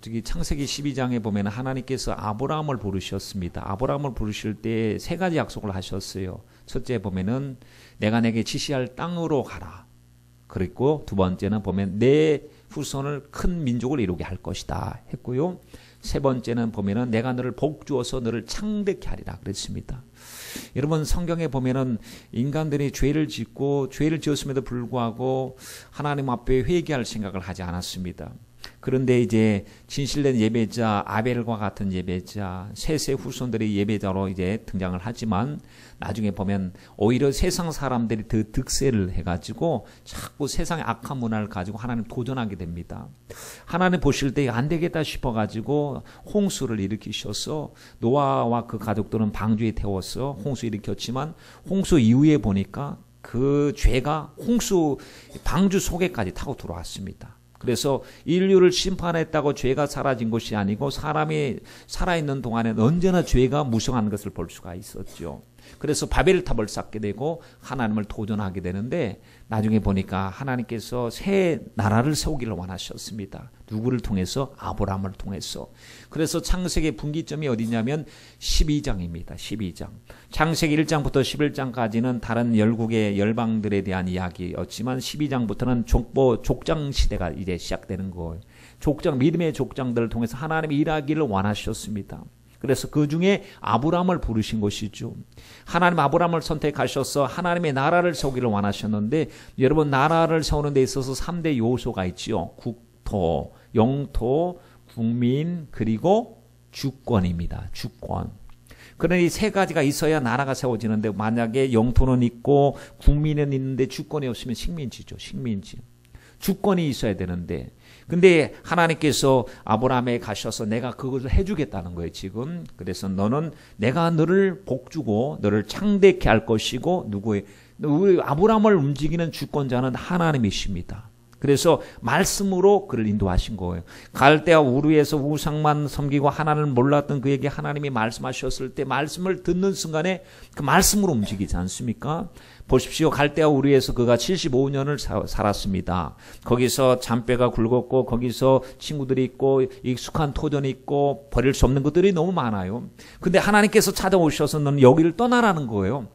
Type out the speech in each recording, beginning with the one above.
저기 창세기 12장에 보면 하나님께서 아브라함을 부르셨습니다. 아브라함을 부르실 때 세 가지 약속을 하셨어요. 첫째 보면은 내가 내게 지시할 땅으로 가라. 그리고 두 번째는 보면 내 후손을 큰 민족을 이루게 할 것이다 했고요. 세 번째는 보면은 내가 너를 복주어서 너를 창대케 하리라 그랬습니다. 여러분 성경에 보면은 인간들이 죄를 짓고 죄를 지었음에도 불구하고 하나님 앞에 회개할 생각을 하지 않았습니다. 그런데 이제 진실된 예배자 아벨과 같은 예배자 셋의 후손들이 예배자로 이제 등장을 하지만 나중에 보면 오히려 세상 사람들이 더 득세를 해가지고 자꾸 세상의 악한 문화를 가지고 하나님 도전하게 됩니다. 하나님 보실 때 안 되겠다 싶어가지고 홍수를 일으키셔서 노아와 그 가족들은 방주에 태워서 홍수 일으켰지만 홍수 이후에 보니까 그 죄가 홍수 방주 속에까지 타고 들어왔습니다. 그래서 인류를 심판했다고 죄가 사라진 것이 아니고 사람이 살아있는 동안에는 언제나 죄가 무성한 것을 볼 수가 있었죠. 그래서 바벨탑을 쌓게 되고 하나님을 도전하게 되는데 나중에 보니까 하나님께서 새 나라를 세우기를 원하셨습니다. 누구를 통해서? 아브라함을 통해서. 그래서 창세기 분기점이 어디냐면 12장입니다. 12장. 창세기 1장부터 11장까지는 다른 열국의 열방들에 대한 이야기였지만 12장부터는 족장 시대가 이제 시작되는 거예요. 믿음의 족장들을 통해서 하나님이 일하기를 원하셨습니다. 그래서 그 중에 아브라함을 부르신 것이죠. 하나님 아브라함을 선택하셔서 하나님의 나라를 세우기를 원하셨는데 여러분 나라를 세우는 데 있어서 3대 요소가 있지요. 국토, 영토, 국민 그리고 주권입니다. 주권. 그러니 이 세 가지가 있어야 나라가 세워지는데 만약에 영토는 있고 국민은 있는데 주권이 없으면 식민지죠. 식민지. 주권이 있어야 되는데 근데 하나님께서 아브라함에 가셔서 내가 그것을 해주겠다는 거예요 지금. 그래서 내가 너를 복주고 너를 창대케 할 것이고 우리 아브라함을 움직이는 주권자는 하나님이십니다. 그래서 말씀으로 그를 인도하신 거예요. 갈대아 우르에서 우상만 섬기고 하나님을 몰랐던 그에게 하나님이 말씀하셨을 때 말씀을 듣는 순간에 그 말씀으로 움직이지 않습니까? 보십시오. 갈대아 우르에서 그가 75년을 살았습니다. 거기서 잔뼈가 굵었고 거기서 친구들이 있고 익숙한 토전이 있고 버릴 수 없는 것들이 너무 많아요. 근데 하나님께서 찾아오셔서 너는 여기를 떠나라는 거예요.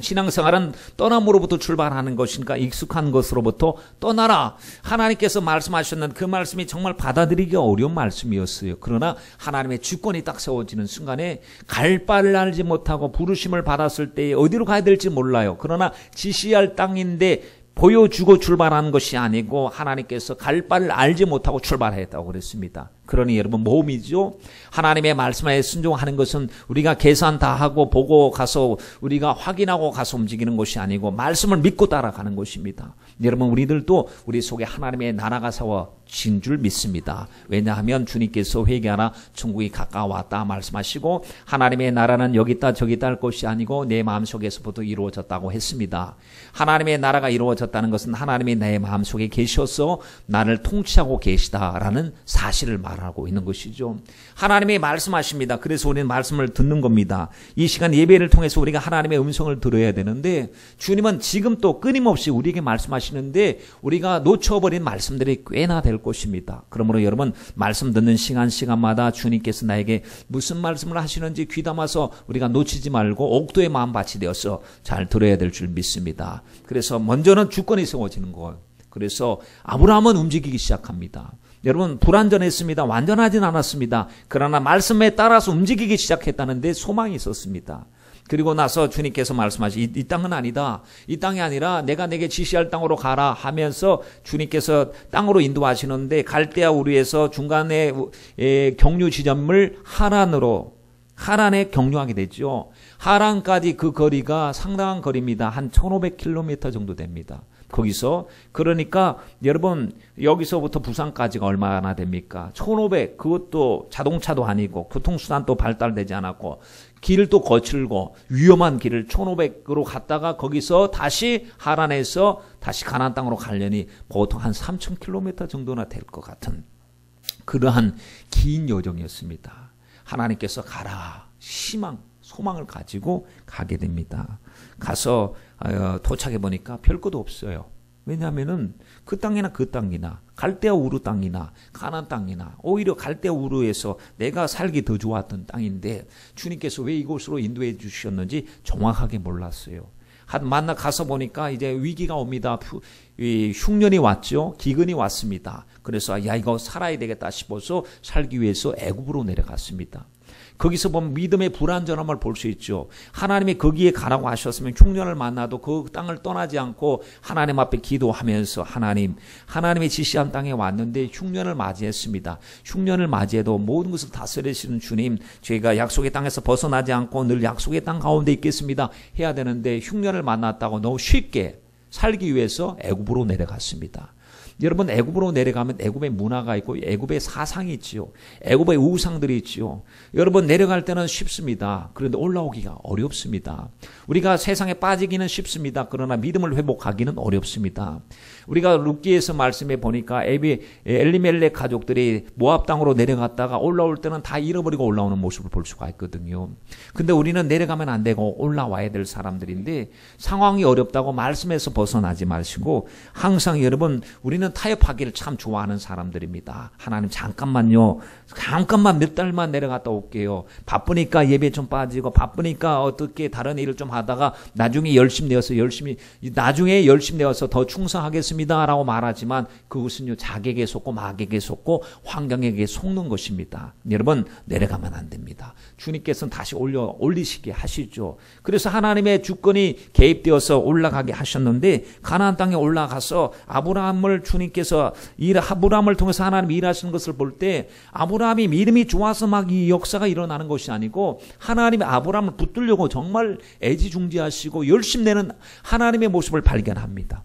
신앙생활은 떠남으로부터 출발하는 것이니까 익숙한 것으로부터 떠나라. 하나님께서 말씀하셨는 그 말씀이 정말 받아들이기 어려운 말씀이었어요. 그러나 하나님의 주권이 딱 세워지는 순간에 갈 바를 알지 못하고 부르심을 받았을 때 어디로 가야 될지 몰라요. 그러나 지시할 땅인데 보여주고 출발하는 것이 아니고 하나님께서 갈 바를 알지 못하고 출발했다고 그랬습니다. 그러니 여러분 모험이죠. 하나님의 말씀에 순종하는 것은 우리가 계산 다 하고 보고 가서 우리가 확인하고 가서 움직이는 것이 아니고 말씀을 믿고 따라가는 것입니다. 여러분 우리들도 우리 속에 하나님의 나라가 세워진 줄 믿습니다. 왜냐하면 주님께서 회개하라 천국이 가까워왔다 말씀하시고 하나님의 나라는 여기 있다 저기 있다 할 것이 아니고 내 마음속에서부터 이루어졌다고 했습니다. 하나님의 나라가 이루어졌다는 것은 하나님이 내 마음속에 계셔서 나를 통치하고 계시다라는 사실을 말하고 있는 것이죠. 하나님이 말씀하십니다. 그래서 우리는 말씀을 듣는 겁니다. 이 시간 예배를 통해서 우리가 하나님의 음성을 들어야 되는데 주님은 지금 또 끊임없이 우리에게 말씀하시는데 우리가 놓쳐버린 말씀들이 꽤나 될 것입니다. 그러므로 여러분 말씀 듣는 시간마다 주님께서 나에게 무슨 말씀을 하시는지 귀담아서 우리가 놓치지 말고 옥도의 마음밭이 되어서 잘 들어야 될 줄 믿습니다. 그래서 먼저는 주권이 세워지는 거예요. 그래서 아브라함은 움직이기 시작합니다. 여러분 불완전했습니다. 완전하진 않았습니다. 그러나 말씀에 따라서 움직이기 시작했다는데 소망이 있었습니다. 그리고 나서 주님께서 말씀하시 이 땅은 아니다. 이 땅이 아니라 내가 내게 지시할 땅으로 가라 하면서 주님께서 땅으로 인도하시는데 갈대아 우르에서 중간에 경유 지점을 하란에 경유하게 되죠. 하란까지 그 거리가 상당한 거리입니다. 한 1500km 정도 됩니다. 거기서 그러니까 여러분 여기서부터 부산까지가 얼마나 됩니까? 1500 그것도 자동차도 아니고 교통수단도 발달되지 않았고 길을 또 거칠고 위험한 길을 1500으로 갔다가 거기서 다시 하란에서 다시 가나안 땅으로 가려니 보통 한 3000km 정도나 될 것 같은 그러한 긴 여정이었습니다. 하나님께서 가라 소망을 가지고 가게 됩니다. 가서 도착해 보니까 별것도 없어요. 왜냐하면은 그 땅이나 그 땅이나 갈대아 우르 땅이나 가나안 땅이나 오히려 갈대아 우르에서 내가 살기 더 좋았던 땅인데 주님께서 왜 이곳으로 인도해 주셨는지 정확하게 몰랐어요. 만나 가서 보니까 이제 위기가 옵니다. 흉년이 왔죠. 기근이 왔습니다. 그래서 야 이거 살아야 되겠다 싶어서 살기 위해서 애굽으로 내려갔습니다. 거기서 보면 믿음의 불완전함을 볼 수 있죠. 하나님이 거기에 가라고 하셨으면 흉년을 만나도 그 땅을 떠나지 않고 하나님 앞에 기도하면서 하나님의 지시한 땅에 왔는데 흉년을 맞이했습니다. 흉년을 맞이해도 모든 것을 다스리시는 주님, 저희가 약속의 땅에서 벗어나지 않고 늘 약속의 땅 가운데 있겠습니다 해야 되는데 흉년을 만났다고 너무 쉽게 살기 위해서 애굽으로 내려갔습니다. 여러분 애굽으로 내려가면 애굽의 문화가 있고 애굽의 사상이 있지요. 애굽의 우상들이 있지요. 여러분 내려갈 때는 쉽습니다. 그런데 올라오기가 어렵습니다. 우리가 세상에 빠지기는 쉽습니다. 그러나 믿음을 회복하기는 어렵습니다. 우리가 룻기에서 말씀해 보니까 엘리멜렉 가족들이 모압 땅으로 내려갔다가 올라올 때는 다 잃어버리고 올라오는 모습을 볼 수가 있거든요. 근데 우리는 내려가면 안 되고 올라와야 될 사람들인데 상황이 어렵다고 말씀에서 벗어나지 마시고 항상 여러분 우리는 타협하기를 참 좋아하는 사람들입니다. 하나님 잠깐만요. 잠깐만 몇 달만 내려갔다 올게요. 바쁘니까 예배 좀 빠지고 바쁘니까 어떻게 다른 일을 좀 하다가 나중에 열심히 내어서 더 충성하겠습니다 라고 말하지만 그것은요 자객에 속고 마객에 속고 환경에게 속는 것입니다. 여러분 내려가면 안 됩니다. 주님께서는 다시 올리시게 하시죠. 그래서 하나님의 주권이 개입되어서 올라가게 하셨는데 가나안 땅에 올라가서 아브라함을 주님께서 아브라함을 통해서 하나님이 일하시는 것을 볼 때 아브라함이 믿음이 좋아서 막 이 역사가 일어나는 것이 아니고 하나님이 아브라함을 붙들려고 정말 애지중지하시고 열심내는 하나님의 모습을 발견합니다.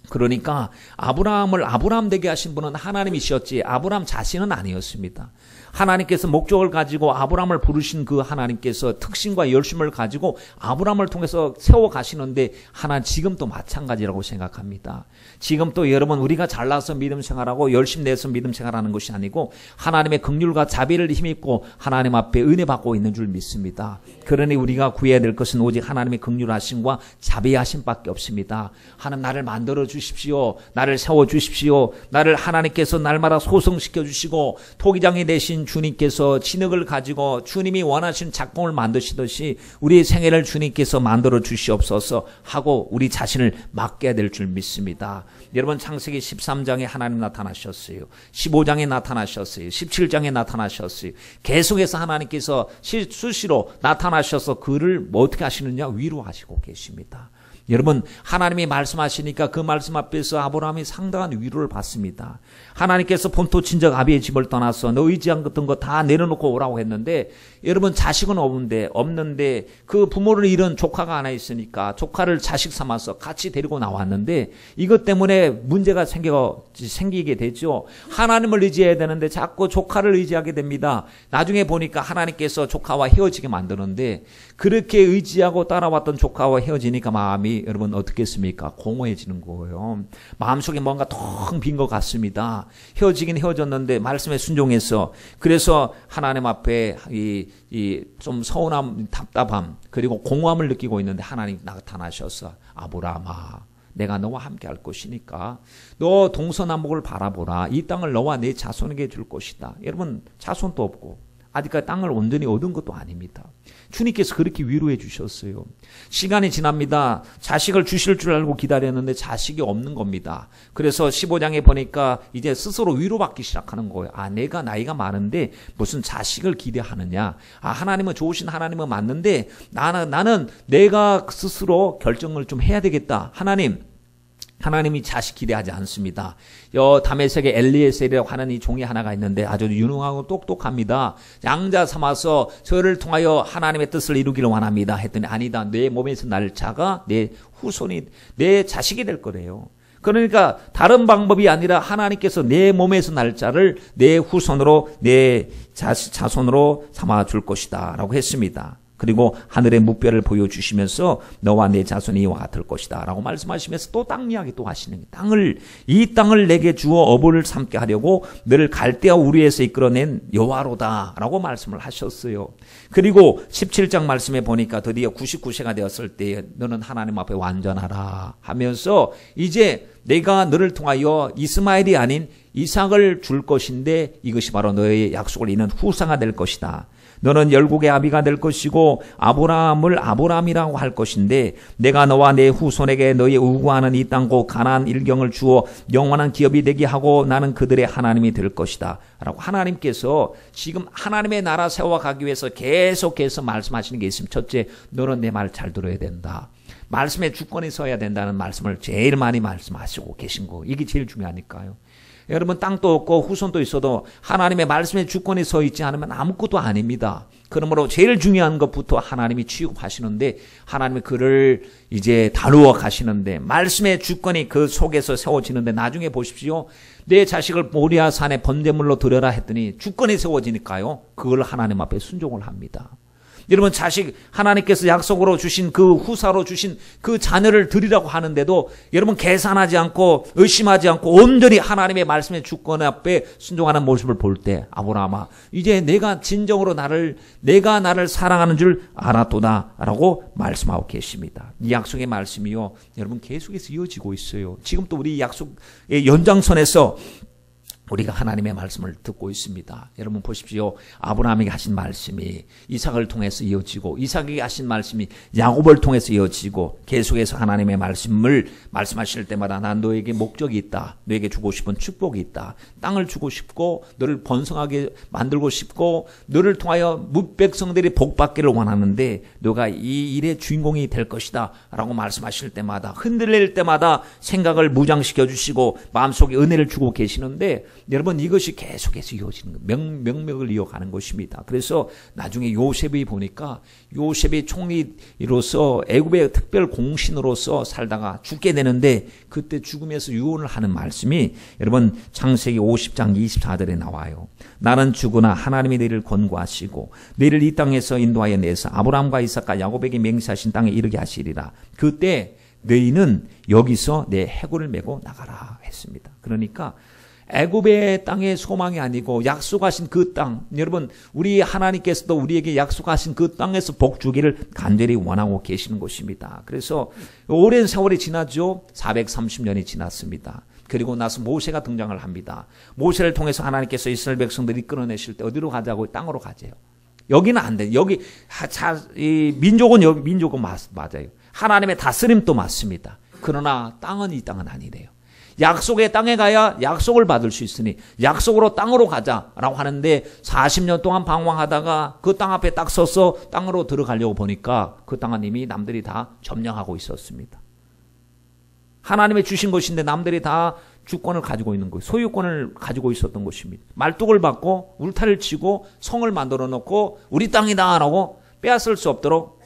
그러니까 아브라함을 아브라함 되게 하신 분은 하나님이셨지 아브라함 자신은 아니었습니다. 하나님께서 목적을 가지고 아브라함을 부르신 그 하나님께서 특신과 열심을 가지고 아브라함을 통해서 세워가시는데 하나님 지금도 마찬가지라고 생각합니다. 지금도 여러분 우리가 잘나서 믿음 생활하고 열심 내서 믿음 생활하는 것이 아니고 하나님의 긍휼과 자비를 힘입고 하나님 앞에 은혜 받고 있는 줄 믿습니다. 그러니 우리가 구해야 될 것은 오직 하나님의 긍휼하심과 자비하심밖에 없습니다. 하나님 나를 만들어 주십시오. 나를 세워 주십시오. 나를 하나님께서 날마다 소성시켜 주시고 토기장이 되신 주님께서 진흙을 가지고 주님이 원하신 작품을 만드시듯이 우리의 생애를 주님께서 만들어 주시옵소서 하고 우리 자신을 맡겨야 될 줄 믿습니다. 여러분 창세기 13장에 하나님 나타나셨어요. 15장에 나타나셨어요. 17장에 나타나셨어요. 계속해서 하나님께서 수시로 나타나셔서 그를 어떻게 하시느냐 위로하시고 계십니다. 여러분 하나님이 말씀하시니까 그 말씀 앞에서 아브라함이 상당한 위로를 받습니다. 하나님께서 본토 친척 아비의 집을 떠나서 너 의지한 것던 거 다 내려놓고 오라고 했는데 여러분 자식은 없는데 그 부모를 잃은 조카가 하나 있으니까 조카를 자식 삼아서 같이 데리고 나왔는데 이것 때문에 문제가 생기게 되죠. 하나님을 의지해야 되는데 자꾸 조카를 의지하게 됩니다. 나중에 보니까 하나님께서 조카와 헤어지게 만드는데 그렇게 의지하고 따라왔던 조카와 헤어지니까 마음이 여러분 어떻겠습니까? 공허해지는 거예요. 마음속에 뭔가 텅 빈 것 같습니다. 헤어지긴 헤어졌는데 말씀에 순종해서 그래서 하나님 앞에 좀 서운함, 답답함 그리고 공허함을 느끼고 있는데 하나님 나타나셔서 아브라함아 내가 너와 함께 할 것이니까 너 동서남북을 바라보라. 이 땅을 너와 내 자손에게 줄 것이다. 여러분 자손도 없고 아직까지 땅을 온전히 얻은 것도 아닙니다. 주님께서 그렇게 위로해 주셨어요. 시간이 지납니다. 자식을 주실 줄 알고 기다렸는데 자식이 없는 겁니다. 그래서 15장에 보니까 이제 스스로 위로받기 시작하는 거예요. 내가 나이가 많은데 무슨 자식을 기대하느냐. 하나님은 좋으신 하나님은 맞는데 나는 내가 스스로 결정을 좀 해야 되겠다. 하나님이 자식 기대하지 않습니다. 다메섹에 엘리에셀이라고 하는 이 종이 하나가 있는데 아주 유능하고 똑똑합니다. 양자 삼아서 저를 통하여 하나님의 뜻을 이루기를 원합니다. 했더니 아니다. 내 몸에서 날 자가 내 후손이 내 자식이 될 거래요. 그러니까 다른 방법이 아니라 하나님께서 내 몸에서 날 자를 내 후손으로 내 자손으로 삼아 줄 것이다 라고 했습니다. 그리고 하늘의 묵별을 보여주시면서 너와 내 자손이 이와 같을 것이다 라고 말씀하시면서 또 땅 이야기 또 하시는 거예요. 이 땅을 내게 주어 어부를 삼게 하려고 너를 갈대아 우리에서 이끌어낸 여호와로다 라고 말씀을 하셨어요. 그리고 17장 말씀에 보니까 드디어 99세가 되었을 때 너는 하나님 앞에 완전하라 하면서 이제 내가 너를 통하여 이스마엘이 아닌 이삭을 줄 것인데 이것이 바로 너의 약속을 잇는 후사가 될 것이다. 너는 열국의 아비가 될 것이고 아브라함을 아브라함이라고 할 것인데 내가 너와 내 후손에게 너희 우구하는 이 땅 곧 가나안 일경을 주어 영원한 기업이 되게 하고 나는 그들의 하나님이 될 것이다 라고 하나님께서 지금 하나님의 나라 세워가기 위해서 계속해서 말씀하시는 게 있습니다. 첫째, 너는 내 말 잘 들어야 된다. 말씀에 주권이 서야 된다는 말씀을 제일 많이 말씀하시고 계신 거, 이게 제일 중요하니까요. 여러분, 땅도 없고 후손도 있어도 하나님의 말씀에 주권이 서 있지 않으면 아무것도 아닙니다. 그러므로 제일 중요한 것부터 하나님이 취급하시는데 하나님이 그를 이제 다루어 가시는데 말씀의 주권이 그 속에서 세워지는데 나중에 보십시오. 내 자식을 모리아 산에 번제물로 드려라 했더니 주권이 세워지니까요. 그걸 하나님 앞에 순종을 합니다. 여러분, 자식 하나님께서 약속으로 주신 그 후사로 주신 그 자녀를 드리라고 하는데도 여러분 계산하지 않고 의심하지 않고 온전히 하나님의 말씀의 주권 앞에 순종하는 모습을 볼 때 아브라함아 이제 내가 진정으로 내가 나를 사랑하는 줄 알았도다라고 말씀하고 계십니다. 이 약속의 말씀이요 여러분 계속해서 이어지고 있어요. 지금 또 우리 약속의 연장선에서 우리가 하나님의 말씀을 듣고 있습니다. 여러분 보십시오. 아브라함에게 하신 말씀이 이삭을 통해서 이어지고 이삭에게 하신 말씀이 야곱을 통해서 이어지고 계속해서 하나님의 말씀을 말씀하실 때마다 난 너에게 목적이 있다. 너에게 주고 싶은 축복이 있다. 땅을 주고 싶고 너를 번성하게 만들고 싶고 너를 통하여 뭇백성들이 복받기를 원하는데 너가 이 일의 주인공이 될 것이다 라고 말씀하실 때마다 흔들릴 때마다 생각을 무장시켜 주시고 마음속에 은혜를 주고 계시는데 여러분 이것이 계속해서 이어지는 명맥을 이어가는 것입니다. 그래서 나중에 요셉이 보니까 요셉이 총리로서 애굽의 특별 공신으로서 살다가 죽게 되는데 그때 죽으면서 유언을 하는 말씀이 여러분 창세기 50장 24절에 나와요. 나는 죽으나 하나님이 너희를 권고하시고 너희를 이 땅에서 인도하여 내서 아브라함과 이삭과 야곱에게 맹세하신 땅에 이르게 하시리라. 그때 너희는 여기서 내 해골을 메고 나가라 했습니다. 그러니까 애굽의 땅의 소망이 아니고 약속하신 그 땅, 여러분 우리 하나님께서도 우리에게 약속하신 그 땅에서 복 주기를 간절히 원하고 계시는 것입니다. 그래서 오랜 세월이 지났죠. 430년이 지났습니다. 그리고 나서 모세가 등장을 합니다. 모세를 통해서 하나님께서 이스라엘 백성들이 끌어내실 때 어디로 가자고? 땅으로 가재요. 여기는 안 돼요. 여기 민족은 맞아요. 하나님의 다스림도 맞습니다. 그러나 땅은 이 땅은 아니래요. 약속의 땅에 가야 약속을 받을 수 있으니 약속으로 땅으로 가자라고 하는데 40년 동안 방황하다가 그 땅 앞에 딱 서서 땅으로 들어가려고 보니까 그 땅은 이미 남들이 다 점령하고 있었습니다. 하나님의 주신 것인데 남들이 다 주권을 가지고 있는 거예요. 소유권을 가지고 있었던 것입니다. 말뚝을 받고 울타리를 치고 성을 만들어 놓고 우리 땅이다라고 빼앗을 수 없도록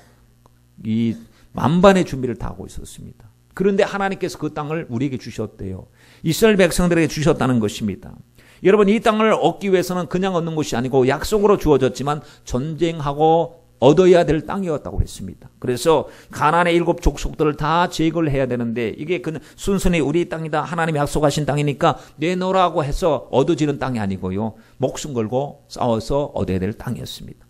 이 만반의 준비를 다 하고 있었습니다. 그런데 하나님께서 그 땅을 우리에게 주셨대요. 이스라엘 백성들에게 주셨다는 것입니다. 여러분 이 땅을 얻기 위해서는 그냥 얻는 것이 아니고 약속으로 주어졌지만 전쟁하고 얻어야 될 땅이었다고 했습니다. 그래서 가나안의 7 족속들을 다 제거를 해야 되는데 이게 그냥 순순히 우리 땅이다 하나님이 약속하신 땅이니까 내놓으라고 해서 얻어지는 땅이 아니고요. 목숨 걸고 싸워서 얻어야 될 땅이었습니다.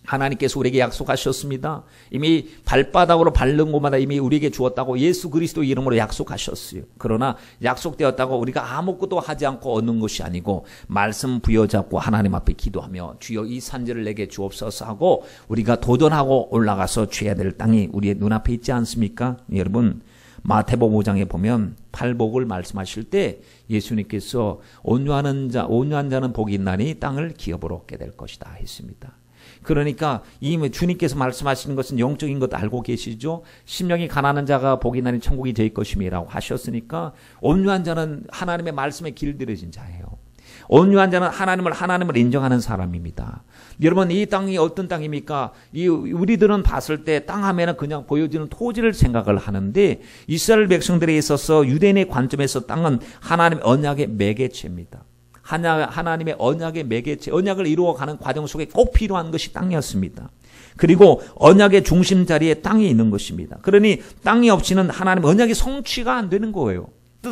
하나님께서 우리에게 약속하셨습니다. 이미 발바닥으로 밟는 곳마다 이미 우리에게 주었다고 예수 그리스도 이름으로 약속하셨어요. 그러나 약속되었다고 우리가 아무것도 하지 않고 얻는 것이 아니고 말씀 부여잡고 하나님 앞에 기도하며 주여 이 산지를 내게 주옵소서 하고 우리가 도전하고 올라가서 취해야 될 땅이 우리의 눈앞에 있지 않습니까? 여러분 마태복음 5장에 보면 팔복을 말씀하실 때 예수님께서 온유한 자는 복이 있나니 땅을 기업으로 얻게 될 것이다 했습니다. 그러니까 이미 주님께서 말씀하시는 것은 영적인 것도 알고 계시죠. 심령이 가난한 자가 복이 있나니 천국이 저희 것임이라고 하셨으니까 온유한 자는 하나님의 말씀에 길들여진 자예요. 온유한 자는 하나님을 인정하는 사람입니다. 여러분 이 땅이 어떤 땅입니까? 우리들은 봤을 때 땅 하면은 그냥 보여지는 토지를 생각을 하는데 이스라엘 백성들에 있어서 유대인의 관점에서 땅은 하나님의 언약의 매개체입니다. 하나님의 언약의 매개체, 언약을 이루어가는 과정 속에 꼭 필요한 것이 땅이었습니다. 그리고 언약의 중심 자리에 땅이 있는 것입니다. 그러니 땅이 없이는 하나님 언약의 성취가 안 되는 거예요.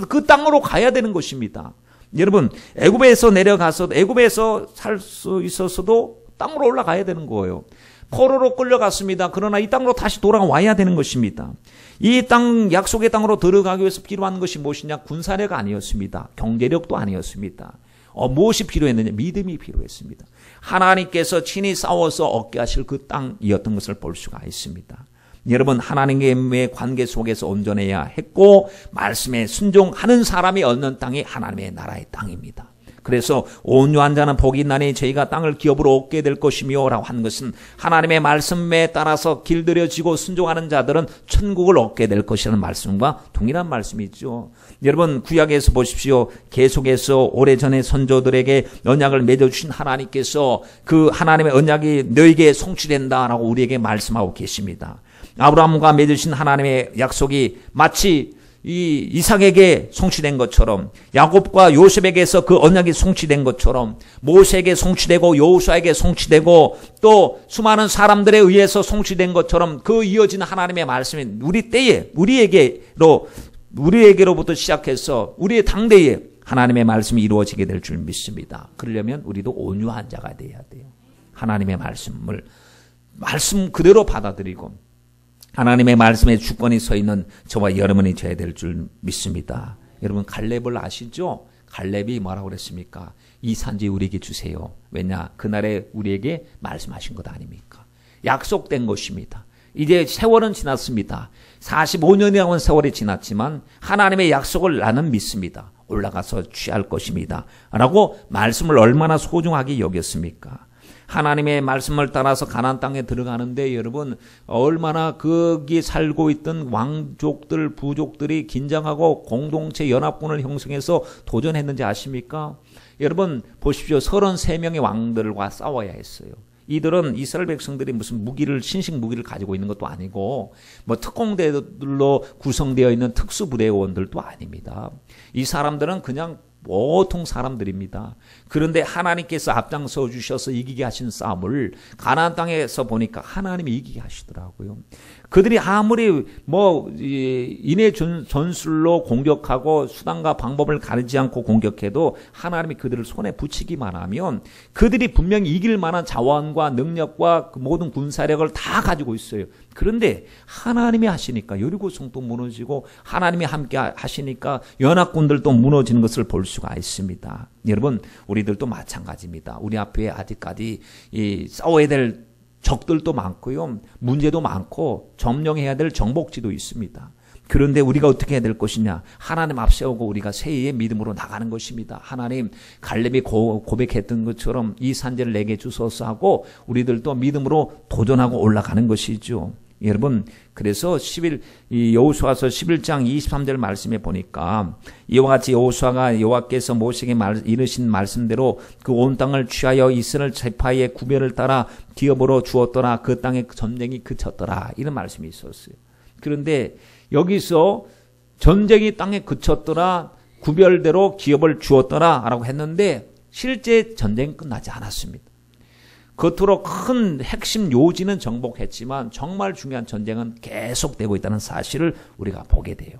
그 땅으로 가야 되는 것입니다. 여러분, 애굽에서 내려가서 애굽에서 살 수 있었어도 땅으로 올라가야 되는 거예요. 포로로 끌려갔습니다. 그러나 이 땅으로 다시 돌아와야 되는 것입니다. 이 땅, 약속의 땅으로 들어가기 위해서 필요한 것이 무엇이냐? 군사력 아니었습니다. 경제력도 아니었습니다. 무엇이 필요했느냐? 믿음이 필요했습니다. 하나님께서 친히 싸워서 얻게 하실 그 땅이었던 것을 볼 수가 있습니다. 여러분, 하나님의 관계 속에서 온전해야 했고 말씀에 순종하는 사람이 얻는 땅이 하나님의 나라의 땅입니다. 그래서 온유한 자는 복이 있나니 저희가 땅을 기업으로 얻게 될 것이며 라고 하는 것은 하나님의 말씀에 따라서 길들여지고 순종하는 자들은 천국을 얻게 될 것이라는 말씀과 동일한 말씀이죠. 여러분, 구약에서 보십시오. 계속해서 오래전에 선조들에게 언약을 맺어주신 하나님께서 그 하나님의 언약이 너에게 성취된다라고 우리에게 말씀하고 계십니다. 아브라함과 맺으신 하나님의 약속이 마치 이 이삭에게 성취된 것처럼, 야곱과 요셉에게서 그 언약이 성취된 것처럼, 모세에게 성취되고 여호수아에게 성취되고 또 수많은 사람들에 의해서 성취된 것처럼 그 이어지는 하나님의 말씀이 우리 때에 우리에게로부터 시작해서 우리의 당대에 하나님의 말씀이 이루어지게 될 줄 믿습니다. 그러려면 우리도 온유한 자가 돼야 돼요. 하나님의 말씀을 말씀 그대로 받아들이고 하나님의 말씀에 주권이 서 있는 저와 여러분이 되어야 될 줄 믿습니다. 여러분, 갈렙을 아시죠? 갈렙이 뭐라고 그랬습니까? 이 산지 우리에게 주세요. 왜냐? 그날에 우리에게 말씀하신 것 아닙니까? 약속된 것입니다. 이제 세월은 지났습니다. 45년이라는 세월이 지났지만 하나님의 약속을 나는 믿습니다. 올라가서 취할 것입니다. 라고 말씀을 얼마나 소중하게 여겼습니까? 하나님의 말씀을 따라서 가나안 땅에 들어가는데 여러분, 얼마나 거기 살고 있던 왕족들, 부족들이 긴장하고 공동체 연합군을 형성해서 도전했는지 아십니까? 여러분 보십시오. 33명의 왕들과 싸워야 했어요. 이들은 이스라엘 백성들이 무슨 신식 무기를 가지고 있는 것도 아니고 뭐 특공대들로 구성되어 있는 특수부대원들도 아닙니다. 이 사람들은 그냥 보통 사람들입니다. 그런데 하나님께서 앞장서 주셔서 이기게 하신 싸움을 가나안 땅에서 보니까 하나님이 이기게 하시더라고요. 그들이 아무리 인해 전술로 공격하고 수단과 방법을 가리지 않고 공격해도 하나님이 그들을 손에 붙이기만 하면 그들이 분명히 이길 만한 자원과 능력과 그 모든 군사력을 다 가지고 있어요. 그런데 하나님이 하시니까 여리고성도 무너지고 하나님이 함께 하시니까 연합군들도 무너지는 것을 볼 수가 있습니다. 여러분, 우리들도 마찬가지입니다. 우리 앞에 아직까지 싸워야 될 적들도 많고요. 문제도 많고 점령해야 될 정복지도 있습니다. 그런데 우리가 어떻게 해야 될 것이냐? 하나님 앞세우고 우리가 새해의 믿음으로 나가는 것입니다. 하나님, 갈렙이 고백했던 것처럼 이 산지를 내게 주소서 하고 우리들도 믿음으로 도전하고 올라가는 것이죠. 여러분, 그래서 여호수아서 11장 23절 말씀에 보니까 이와 같이 여호수아가 여호와께서 모세에게 이르신 말씀대로 그 온 땅을 취하여 이스라엘 지파의 구별을 따라 기업으로 주었더라. 그 땅의 전쟁이 그쳤더라. 이런 말씀이 있었어요. 그런데 여기서 전쟁이 땅에 그쳤더라, 구별대로 기업을 주었더라 라고 했는데 실제 전쟁은 끝나지 않았습니다. 겉으로 큰 핵심 요지는 정복했지만 정말 중요한 전쟁은 계속되고 있다는 사실을 우리가 보게 돼요.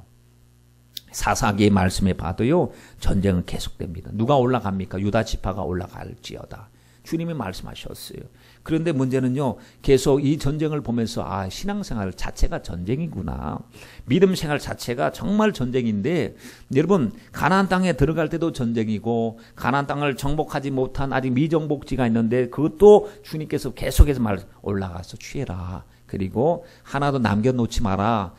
사사기의 말씀에 봐도요, 전쟁은 계속됩니다. 누가 올라갑니까? 유다 지파가 올라갈지어다. 주님이 말씀하셨어요. 그런데 문제는요, 계속 이 전쟁을 보면서 신앙생활 자체가 전쟁이구나. 믿음 생활 자체가 정말 전쟁인데, 여러분, 가나안 땅에 들어갈 때도 전쟁이고 가나안 땅을 정복하지 못한 아직 미정복지가 있는데 그것도 주님께서 계속해서 올라가서 취해라. 그리고 하나도 남겨놓지 마라.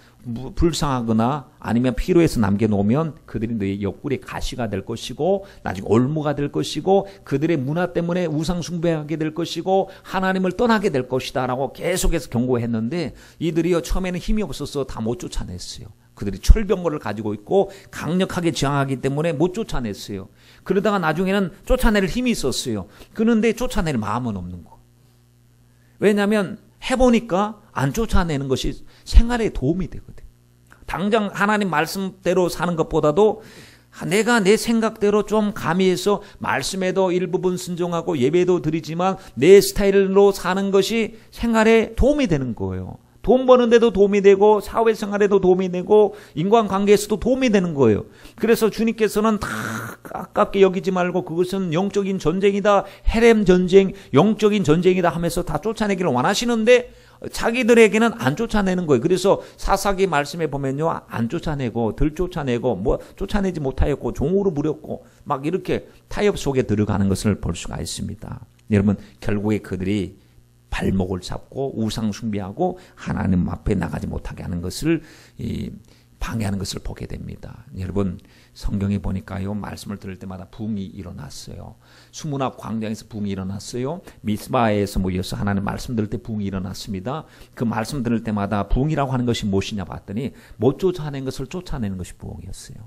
불쌍하거나 아니면 필요해서 남겨놓으면 그들이 너의 옆구리에 가시가 될 것이고 나중에 올무가 될 것이고 그들의 문화 때문에 우상 숭배하게 될 것이고 하나님을 떠나게 될 것이다 라고 계속해서 경고했는데 이들이요, 처음에는 힘이 없어서 다 못 쫓아냈어요. 그들이 철병거를 가지고 있고 강력하게 저항하기 때문에 못 쫓아냈어요. 그러다가 나중에는 쫓아낼 힘이 있었어요. 그런데 쫓아낼 마음은 없는 거. 왜냐하면 해보니까 안 쫓아내는 것이 생활에 도움이 되거든요. 당장 하나님 말씀대로 사는 것보다도 내가 내 생각대로 좀 가미해서 말씀에도 일부분 순종하고 예배도 드리지만 내 스타일로 사는 것이 생활에 도움이 되는 거예요. 돈 버는데도 도움이 되고 사회생활에도 도움이 되고 인간관계에서도 도움이 되는 거예요. 그래서 주님께서는 다 아깝게 여기지 말고 그것은 영적인 전쟁이다, 헤렘 전쟁, 영적인 전쟁이다 하면서 다 쫓아내기를 원하시는데 자기들에게는 안 쫓아내는 거예요. 그래서 사사기 말씀에 보면요, 안 쫓아내고 덜 쫓아내고 뭐 쫓아내지 못하였고 종으로 부렸고 막 이렇게 타협 속에 들어가는 것을 볼 수가 있습니다. 여러분, 결국에 그들이 발목을 잡고 우상 숭배하고 하나님 앞에 나가지 못하게 하는 것을 방해하는 것을 보게 됩니다. 여러분, 성경에 보니까요, 말씀을 들을 때마다 부흥이 일어났어요. 수문학 광장에서 부흥이 일어났어요. 미스바에서 모여서 하나님 말씀 들을 때 부흥이 일어났습니다. 그 말씀 들을 때마다 부흥이라고 하는 것이 무엇이냐 봤더니 못 쫓아낸 것을 쫓아내는 것이 부흥이었어요.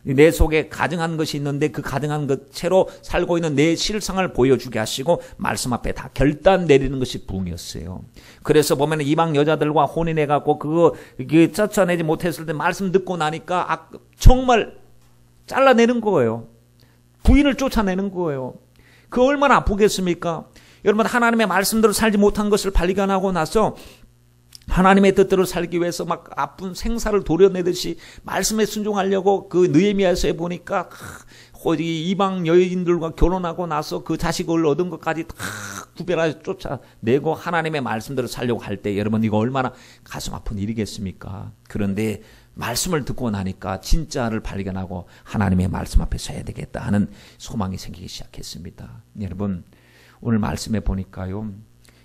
내 속에 가증한 것이 있는데 그 가증한 것 채로 살고 있는 내 실상을 보여주게 하시고 말씀 앞에 다 결단 내리는 것이 부흥이었어요. 그래서 보면 이방 여자들과 혼인해갖고 그거 쫓아내지 못했을 때 말씀 듣고 나니까 정말 잘라내는 거예요. 부인을 쫓아내는 거예요. 그 얼마나 아프겠습니까? 여러분, 하나님의 말씀대로 살지 못한 것을 발견하고 나서 하나님의 뜻대로 살기 위해서 막 아픈 생사를 도려내듯이 말씀에 순종하려고 그 느헤미야서에 보니까 이방 여인들과 결혼하고 나서 그 자식을 얻은 것까지 다 구별해서 쫓아내고 하나님의 말씀대로 살려고 할 때 여러분, 이거 얼마나 가슴 아픈 일이겠습니까? 그런데 말씀을 듣고 나니까 진짜를 발견하고 하나님의 말씀 앞에 서야 되겠다 하는 소망이 생기기 시작했습니다. 여러분, 오늘 말씀에 보니까요,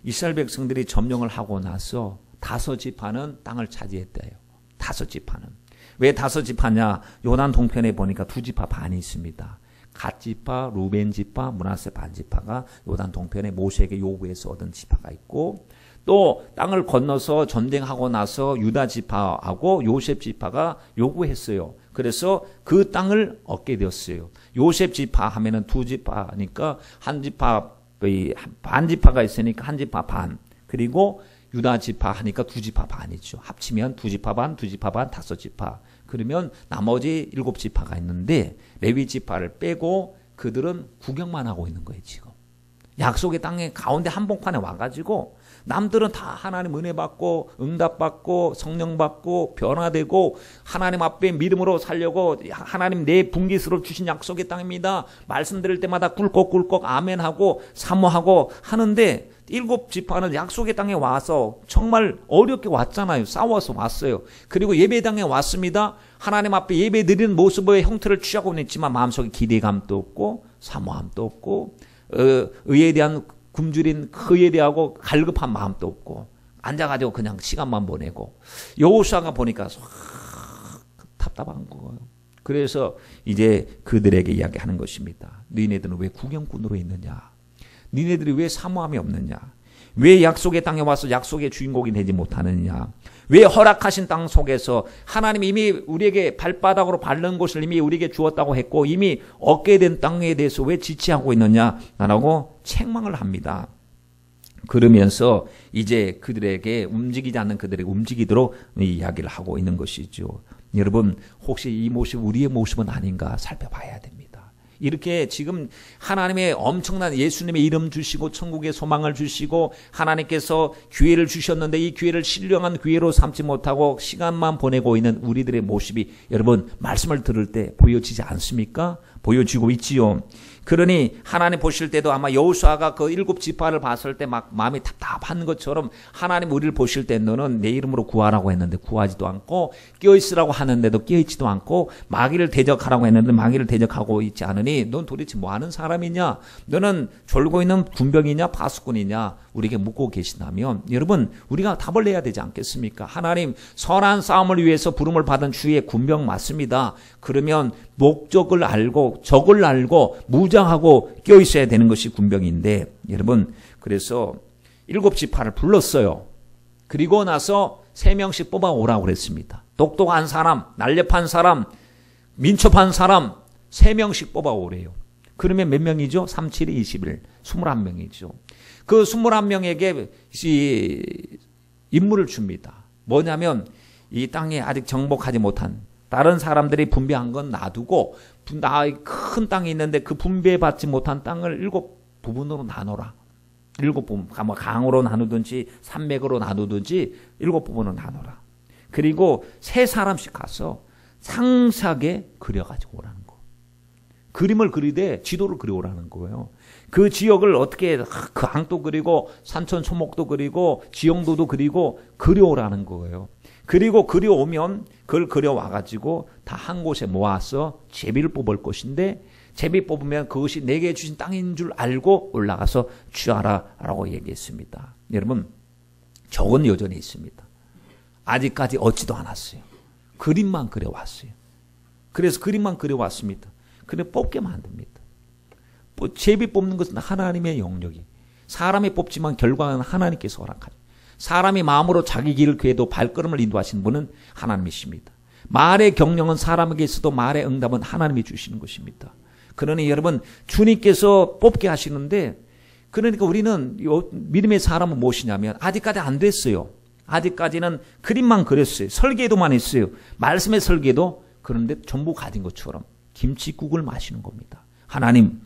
이스라엘 백성들이 점령을 하고 나서 5지파는 땅을 차지했대요. 5지파는. 왜 5지파냐? 요단 동편에 보니까 2지파 반이 있습니다. 갓지파, 루벤지파, 므낫세 반지파가 요단 동편에 모세에게 요구해서 얻은 지파가 있고, 또 땅을 건너서 전쟁하고 나서 유다 지파하고 요셉 지파가 요구했어요. 그래서 그 땅을 얻게 되었어요. 요셉 지파 하면은 2지파니까 한 지파, 반 지파가 있으니까 한 지파 반. 그리고 유다 지파 하니까 2지파 반이죠. 합치면 2지파 반, 2지파 반, 5지파. 그러면 나머지 7지파가 있는데 레위 지파를 빼고 그들은 구경만 하고 있는 거예요, 지금. 약속의 땅의 가운데 한복판에 와가지고 남들은 다 하나님 은혜 받고 응답받고 성령 받고 변화되고 하나님 앞에 믿음으로 살려고 하나님 내 분깃으로 주신 약속의 땅입니다. 말씀 드릴 때마다 꿀꺽꿀꺽 아멘하고 사모하고 하는데 7지파는 약속의 땅에 와서 정말 어렵게 왔잖아요. 싸워서 왔어요. 그리고 예배당에 왔습니다. 하나님 앞에 예배 드리는 모습의 형태를 취하고는 있지만 마음속에 기대감도 없고 사모함도 없고 의에 대한 굶주린 의에 대하고 갈급한 마음도 없고 앉아가지고 그냥 시간만 보내고 여호수아가 보니까 답답한 거예요. 그래서 이제 그들에게 이야기하는 것입니다. 너희네들은 왜 구경꾼으로 있느냐? 너희네들이 왜 사모함이 없느냐? 왜 약속의 땅에 와서 약속의 주인공이 되지 못하느냐? 왜 허락하신 땅 속에서 하나님이 이미 우리에게 발바닥으로 밟는 곳을 이미 우리에게 주었다고 했고 이미 얻게 된 땅에 대해서 왜 지체하고 있느냐라고 책망을 합니다. 그러면서 이제 그들에게 움직이지 않는 그들에게 움직이도록 이야기를 하고 있는 것이죠. 여러분, 혹시 이 모습 우리의 모습은 아닌가 살펴봐야 됩니다. 이렇게 지금 하나님의 엄청난 예수님의 이름 주시고 천국의 소망을 주시고 하나님께서 기회를 주셨는데 이 기회를 신령한 기회로 삼지 못하고 시간만 보내고 있는 우리들의 모습이 여러분 말씀을 들을 때 보여지지 않습니까? 보여지고 있지요. 그러니 하나님 보실 때도 아마 여호수아가 그 7지파를 봤을 때 막 마음이 답답한 것처럼 하나님 우리를 보실 때 너는 내 이름으로 구하라고 했는데 구하지도 않고 껴있으라고 하는데도 껴있지도 않고 마귀를 대적하라고 했는데 마귀를 대적하고 있지 않으니 넌 도대체 뭐 하는 사람이냐? 너는 졸고 있는 군병이냐? 파수꾼이냐? 우리에게 묻고 계신다면 여러분 우리가 답을 내야 되지 않겠습니까? 하나님 선한 싸움을 위해서 부름을 받은 주의 군병 맞습니다. 그러면 목적을 알고 적을 알고 무장하고 껴있어야 되는 것이 군병인데 여러분 그래서 7지파를 불렀어요. 그리고 나서 3명씩 뽑아오라고 그랬습니다. 똑똑한 사람, 날렵한 사람, 민첩한 사람 3명씩 뽑아오래요. 그러면 몇 명이죠? 3, 7, 21, 21명이죠. 그 21명에게 임무를 줍니다. 뭐냐면 이 땅에 아직 정복하지 못한 다른 사람들이 분배한 건 놔두고 큰 땅이 있는데 그 분배받지 못한 땅을 7부분으로 나눠라. 7부분, 뭐 강으로 나누든지 산맥으로 나누든지 7부분으로 나눠라. 그리고 3사람씩 가서 상세하게 그려가지고 오라는 거. 그림을 그리되 지도를 그려오라는 거예요. 그 지역을 어떻게 그 항도 그리고 산천 초목도 그리고 지형도도 그리고 그려오라는 거예요. 그리고 그려오면 그걸 그려와가지고 다 한 곳에 모아서 제비를 뽑을 것인데 제비 뽑으면 그것이 내게 주신 땅인 줄 알고 올라가서 취하라라고 얘기했습니다. 여러분, 적은 여전히 있습니다. 아직까지 얻지도 않았어요. 그림만 그려왔어요. 그래서 그림만 그려왔습니다. 근데 뽑게 만듭니다. 제비 뽑는 것은 하나님의 영역이. 사람이 뽑지만 결과는 하나님께서 허락하죠. 사람이 마음으로 자기 길을 궤도 발걸음을 인도하시는 분은 하나님이십니다. 말의 경영은 사람에게 있어도 말의 응답은 하나님이 주시는 것입니다. 그러니 여러분, 주님께서 뽑게 하시는데, 그러니까 우리는 믿음의 사람은 무엇이냐면 아직까지 안 됐어요. 아직까지는 그림만 그렸어요. 설계도만 했어요. 말씀의 설계도. 그런데 전부 가진 것처럼 김치국을 마시는 겁니다. 하나님,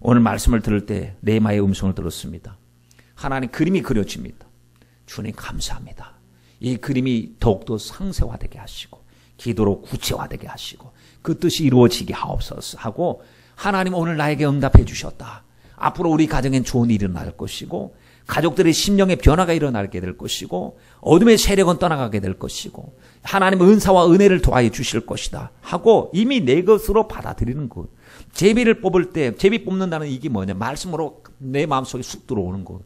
오늘 말씀을 들을 때 레마의 음성을 들었습니다. 하나님, 그림이 그려집니다. 주님 감사합니다. 이 그림이 더욱더 상세화되게 하시고 기도로 구체화되게 하시고 그 뜻이 이루어지게 하옵소서 하고, 하나님 오늘 나에게 응답해 주셨다. 앞으로 우리 가정엔 좋은 일이 일어날 것이고 가족들의 심령의 변화가 일어나게 될 것이고 어둠의 세력은 떠나가게 될 것이고 하나님 은사와 은혜를 더하여 주실 것이다 하고 이미 내 것으로 받아들이는 것. 제비를 뽑을 때, 제비 뽑는다는 이게 뭐냐, 말씀으로 내 마음속에 쑥 들어오는 것.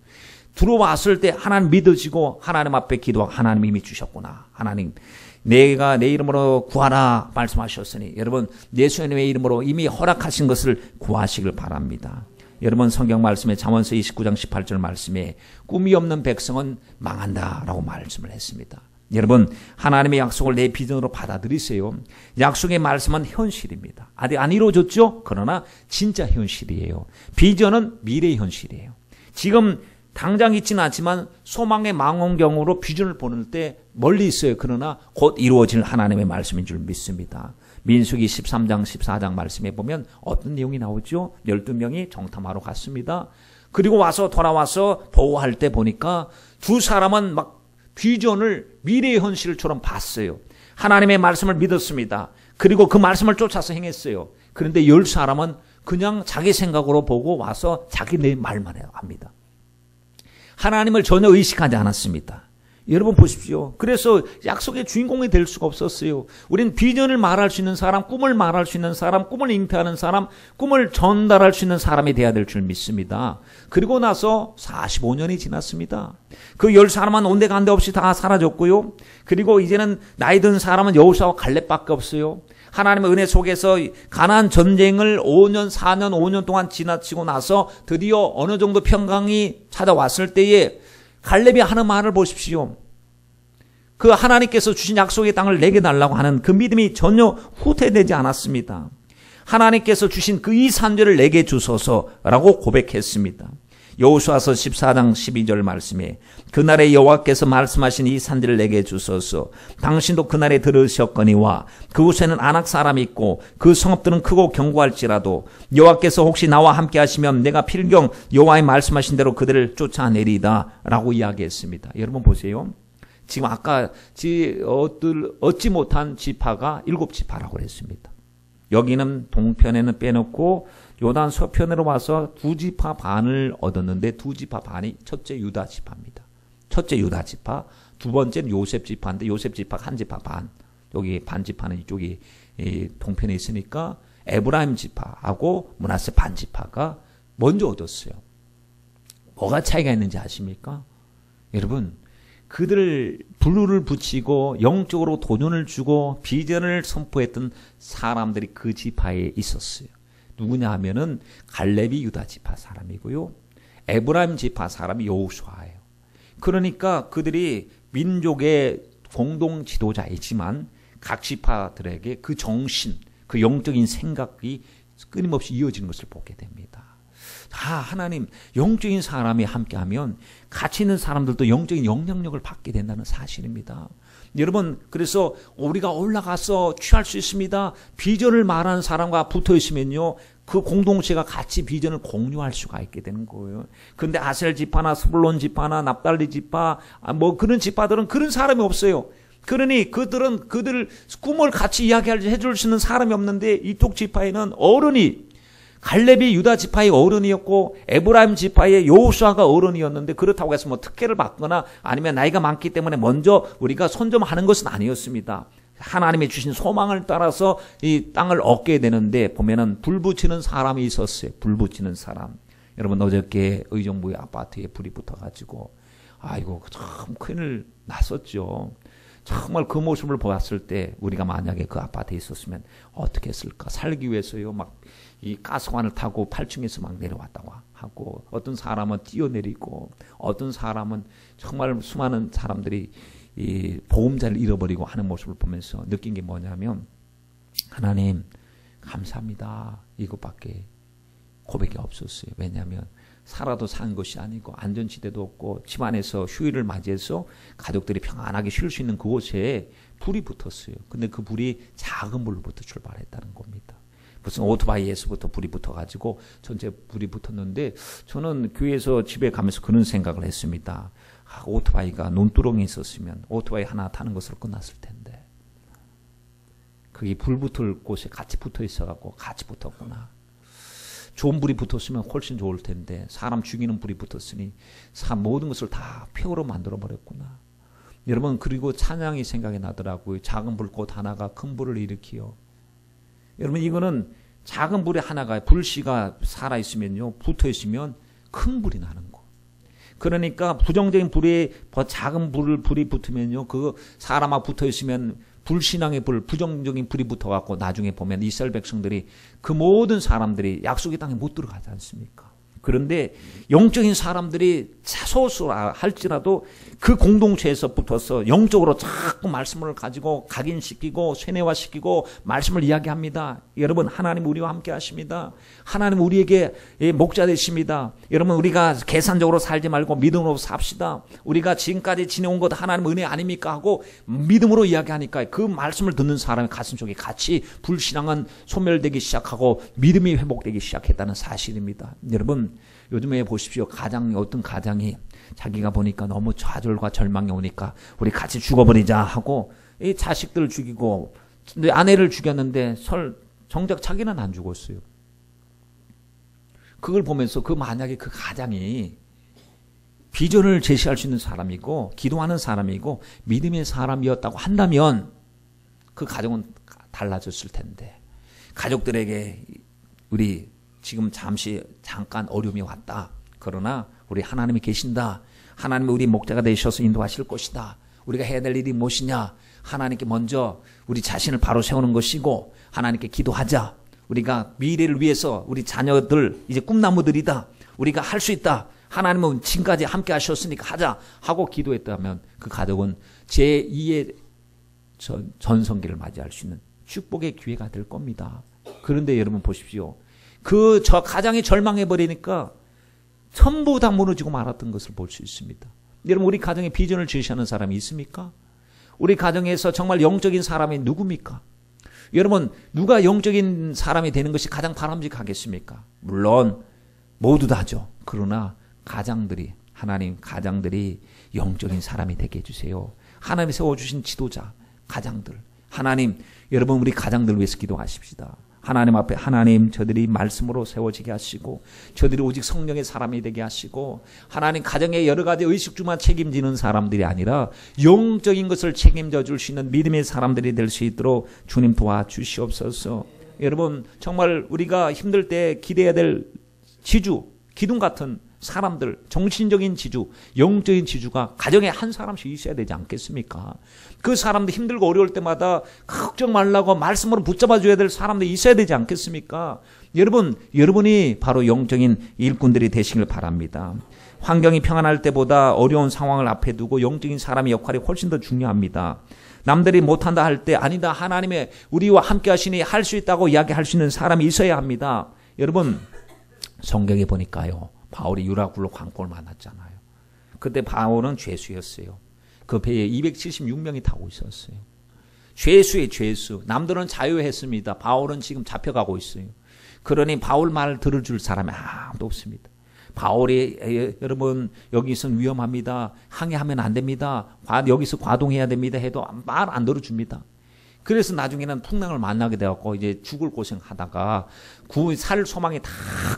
들어왔을 때 하나님 믿어지고 하나님 앞에 기도하고 하나님 이미 주셨구나. 하나님, 내가 내 이름으로 구하라 말씀하셨으니 여러분, 예수님의 이름으로 이미 허락하신 것을 구하시길 바랍니다. 여러분, 성경 말씀에 잠언서 29장 18절 말씀에 꿈이 없는 백성은 망한다라고 말씀을 했습니다. 여러분, 하나님의 약속을 내 비전으로 받아들이세요. 약속의 말씀은 현실입니다. 아직 안 이루어졌죠? 그러나 진짜 현실이에요. 비전은 미래의 현실이에요. 지금 당장 있지는 않지만 소망의 망원경으로 비전을 보낼 때 멀리 있어요. 그러나 곧 이루어질 하나님의 말씀인 줄 믿습니다. 민수기 13장 14장 말씀에 보면 어떤 내용이 나오죠? 12명이 정탐하러 갔습니다. 그리고 와서 돌아와서 보호할 때 보니까 두 사람은 막 비전을 미래의 현실처럼 봤어요. 하나님의 말씀을 믿었습니다. 그리고 그 말씀을 쫓아서 행했어요. 그런데 10사람은 그냥 자기 생각으로 보고 와서 자기 내 말만 합니다. 하나님을 전혀 의식하지 않았습니다. 여러분 보십시오. 그래서 약속의 주인공이 될 수가 없었어요. 우리는 비전을 말할 수 있는 사람, 꿈을 말할 수 있는 사람, 꿈을 잉태하는 사람, 꿈을 전달할 수 있는 사람이 돼야 될 줄 믿습니다. 그리고 나서 45년이 지났습니다. 그 10사람은 온데간데 없이 다 사라졌고요. 그리고 이제는 나이 든 사람은 여호수아와 갈렙밖에 없어요. 하나님의 은혜 속에서 가나안 전쟁을 5년, 4년, 5년 동안 지나치고 나서 드디어 어느 정도 평강이 찾아왔을 때에 갈렙이 하는 말을 보십시오. 그 하나님께서 주신 약속의 땅을 내게 달라고 하는 그 믿음이 전혀 후퇴되지 않았습니다. 하나님께서 주신 그 이 산지를 내게 주소서라고 고백했습니다. 여호수아서 14장 12절 말씀에 그날에 여호와께서 말씀하신 이 산지를 내게 주소서. 당신도 그날에 들으셨거니와 그곳에는 아낙 사람이 있고 그 성읍들은 크고 견고할지라도 여호와께서 혹시 나와 함께 하시면 내가 필경 여호와의 말씀하신 대로 그들을 쫓아내리다 라고 이야기했습니다. 여러분 보세요. 지금 아까 얻지 못한 지파가 7지파라고 그랬습니다. 여기는 동편에는 빼놓고 요단 서편으로 와서 2지파 반을 얻었는데 2지파 반이 첫째 유다 지파입니다. 첫째 유다 지파, 두 번째는 요셉 지파인데 요셉 지파가 한 지파 반. 여기 반 지파는 이쪽이 동편에 있으니까 에브라임 지파하고 므낫세 반 지파가 먼저 얻었어요. 뭐가 차이가 있는지 아십니까? 여러분, 그들을 분류를 붙이고 영적으로 도전을 주고 비전을 선포했던 사람들이 그 지파에 있었어요. 누구냐 하면은 갈렙이 유다 지파 사람이고요. 에브라임 지파 사람이 여호수아예요. 그러니까 그들이 민족의 공동 지도자이지만 각 지파들에게 그 정신, 그 영적인 생각이 끊임없이 이어지는 것을 보게 됩니다. 하나님, 영적인 사람이 함께하면 같이 있는 사람들도 영적인 영향력을 받게 된다는 사실입니다. 여러분, 그래서 우리가 올라가서 취할 수 있습니다. 비전을 말하는 사람과 붙어 있으면요, 그 공동체가 같이 비전을 공유할 수가 있게 되는 거예요. 그런데 아셀 지파나 스불론 지파나 납달리 지파, 뭐 그런 지파들은 그런 사람이 없어요. 그러니 그들은 그들 꿈을 같이 이야기해줄 수 있는 사람이 없는데, 이쪽 지파에는 어른이, 갈렙이 유다 지파의 어른이었고 에브라임 지파의 여호수아가 어른이었는데, 그렇다고 해서 뭐 특혜를 받거나 아니면 나이가 많기 때문에 먼저 우리가 선점하는 것은 아니었습니다. 하나님이 주신 소망을 따라서 이 땅을 얻게 되는데, 보면은 불 붙이는 사람이 있었어요. 불 붙이는 사람. 여러분, 어저께 의정부의 아파트에 불이 붙어가지고 아이고 참 큰일 났었죠. 정말 그 모습을 보았을 때 우리가 만약에 그 아파트에 있었으면 어떻게 했을까? 살기 위해서요, 막 이 가스관을 타고 8층에서 막 내려왔다고 하고, 어떤 사람은 뛰어내리고, 어떤 사람은 정말 수많은 사람들이 이 보험자를 잃어버리고 하는 모습을 보면서 느낀 게 뭐냐면, 하나님 감사합니다, 이것밖에 고백이 없었어요. 왜냐하면 살아도 산 것이 아니고 안전지대도 없고 집안에서 휴일을 맞이해서 가족들이 평안하게 쉴 수 있는 그곳에 불이 붙었어요. 근데 그 불이 작은 불로부터 출발했다는 겁니다. 무슨 오토바이에서부터 불이 붙어가지고 전체 불이 붙었는데, 저는 교회에서 집에 가면서 그런 생각을 했습니다. 오토바이가 논두렁에 있었으면 오토바이 하나 타는 것으로 끝났을 텐데, 그게 불 붙을 곳에 같이 붙어 있어갖고 같이 붙었구나. 좋은 불이 붙었으면 훨씬 좋을 텐데 사람 죽이는 불이 붙었으니 모든 것을 다 폐허로 만들어 버렸구나. 여러분, 그리고 찬양이 생각이 나더라고요. 작은 불꽃 하나가 큰 불을 일으키요. 여러분, 이거는 작은 불이 하나가, 불씨가 살아있으면요, 붙어있으면 큰 불이 나는 거. 그러니까 부정적인 불에 작은 불이 붙으면요, 그 사람하고 붙어있으면 불신앙의 불, 부정적인 불이 붙어갖고 나중에 보면 이스라엘 백성들이, 그 모든 사람들이 약속의 땅에 못 들어가지 않습니까? 그런데 영적인 사람들이 소수라 할지라도 그 공동체에서 붙어서 영적으로 자꾸 말씀을 가지고 각인시키고 세뇌화시키고 말씀을 이야기합니다. 여러분, 하나님 우리와 함께 하십니다. 하나님 우리에게 목자 되십니다. 여러분, 우리가 계산적으로 살지 말고 믿음으로 삽시다. 우리가 지금까지 지내온 것 하나님 은혜 아닙니까? 하고 믿음으로 이야기하니까 그 말씀을 듣는 사람의 가슴속에 같이 불신앙은 소멸되기 시작하고 믿음이 회복되기 시작했다는 사실입니다. 여러분, 요즘에 보십시오. 어떤 가장이 자기가 보니까 너무 좌절과 절망이 오니까 우리 같이 죽어버리자 하고 이 자식들 죽이고 아내를 죽였는데 정작 자기는 안 죽었어요. 그걸 보면서 만약에 그 가장이 비전을 제시할 수 있는 사람이고 기도하는 사람이고 믿음의 사람이었다고 한다면 그 가정은 달라졌을 텐데, 가족들에게 우리 지금 잠깐 어려움이 왔다. 그러나 우리 하나님이 계신다. 하나님이 우리 목자가 되셔서 인도하실 것이다. 우리가 해야 될 일이 무엇이냐? 하나님께 먼저 우리 자신을 바로 세우는 것이고 하나님께 기도하자. 우리가 미래를 위해서 우리 자녀들 이제 꿈나무들이다. 우리가 할 수 있다. 하나님은 지금까지 함께 하셨으니까 하자 하고 기도했다면 그 가족은 제2의 전성기를 맞이할 수 있는 축복의 기회가 될 겁니다. 그런데 여러분 보십시오. 저 가장이 절망해버리니까 전부 다 무너지고 말았던 것을 볼 수 있습니다. 여러분, 우리 가정에 비전을 제시하는 사람이 있습니까? 우리 가정에서 정말 영적인 사람이 누굽니까? 여러분, 누가 영적인 사람이 되는 것이 가장 바람직하겠습니까? 물론 모두 다죠. 그러나 하나님 가장들이 영적인 사람이 되게 해주세요. 하나님이 세워주신 지도자, 가장들. 하나님, 여러분 우리 가장들 위해서 기도하십시다. 하나님 앞에 하나님 저들이 말씀으로 세워지게 하시고 저들이 오직 성령의 사람이 되게 하시고 하나님 가정의 여러 가지 의식주만 책임지는 사람들이 아니라 영적인 것을 책임져 줄 수 있는 믿음의 사람들이 될 수 있도록 주님 도와주시옵소서. 여러분, 정말 우리가 힘들 때 기대해야 될 지주, 기둥 같은 사람들, 정신적인 지주, 영적인 지주가 가정에 한 사람씩 있어야 되지 않겠습니까? 그 사람들 힘들고 어려울 때마다 걱정 말라고 말씀으로 붙잡아 줘야 될 사람들이 있어야 되지 않겠습니까? 여러분이 바로 영적인 일꾼들이 되시길 바랍니다. 환경이 평안할 때보다 어려운 상황을 앞에 두고 영적인 사람의 역할이 훨씬 더 중요합니다. 남들이 못한다 할 때 아니다, 하나님의 우리와 함께 하시니 할 수 있다고 이야기할 수 있는 사람이 있어야 합니다. 여러분, 성경에 보니까요, 바울이 유라굴로 광포를 만났잖아요. 그때 바울은 죄수였어요. 그 배에 276명이 타고 있었어요. 죄수의 죄수. 남들은 자유했습니다. 바울은 지금 잡혀가고 있어요. 그러니 바울 말을 들을 줄 사람이 아무도 없습니다. 바울이 여러분 여기서는 위험합니다. 항해하면 안 됩니다. 여기서 과동해야 됩니다. 해도 말 안 들어줍니다. 그래서 나중에는 풍랑을 만나게 되었고 이제 죽을 고생하다가 살 소망이 다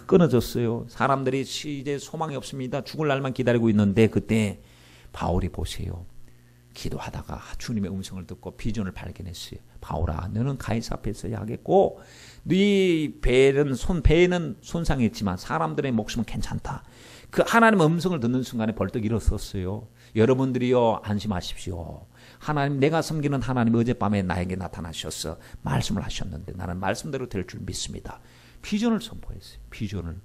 끊어졌어요. 사람들이 이제 소망이 없습니다. 죽을 날만 기다리고 있는데 그때 바울이 보세요. 기도하다가 주님의 음성을 듣고 비전을 발견했어요. 바울아, 너는 가이사 앞에 서야 하겠고 네 배는 손상했지만 사람들의 목숨은 괜찮다. 그 하나님의 음성을 듣는 순간에 벌떡 일어섰어요. 여러분들이요, 안심하십시오. 하나님, 내가 섬기는 하나님 어젯밤에 나에게 나타나셔서 말씀을 하셨는데 나는 말씀대로 될 줄 믿습니다. 비전을 선포했어요. 비전을.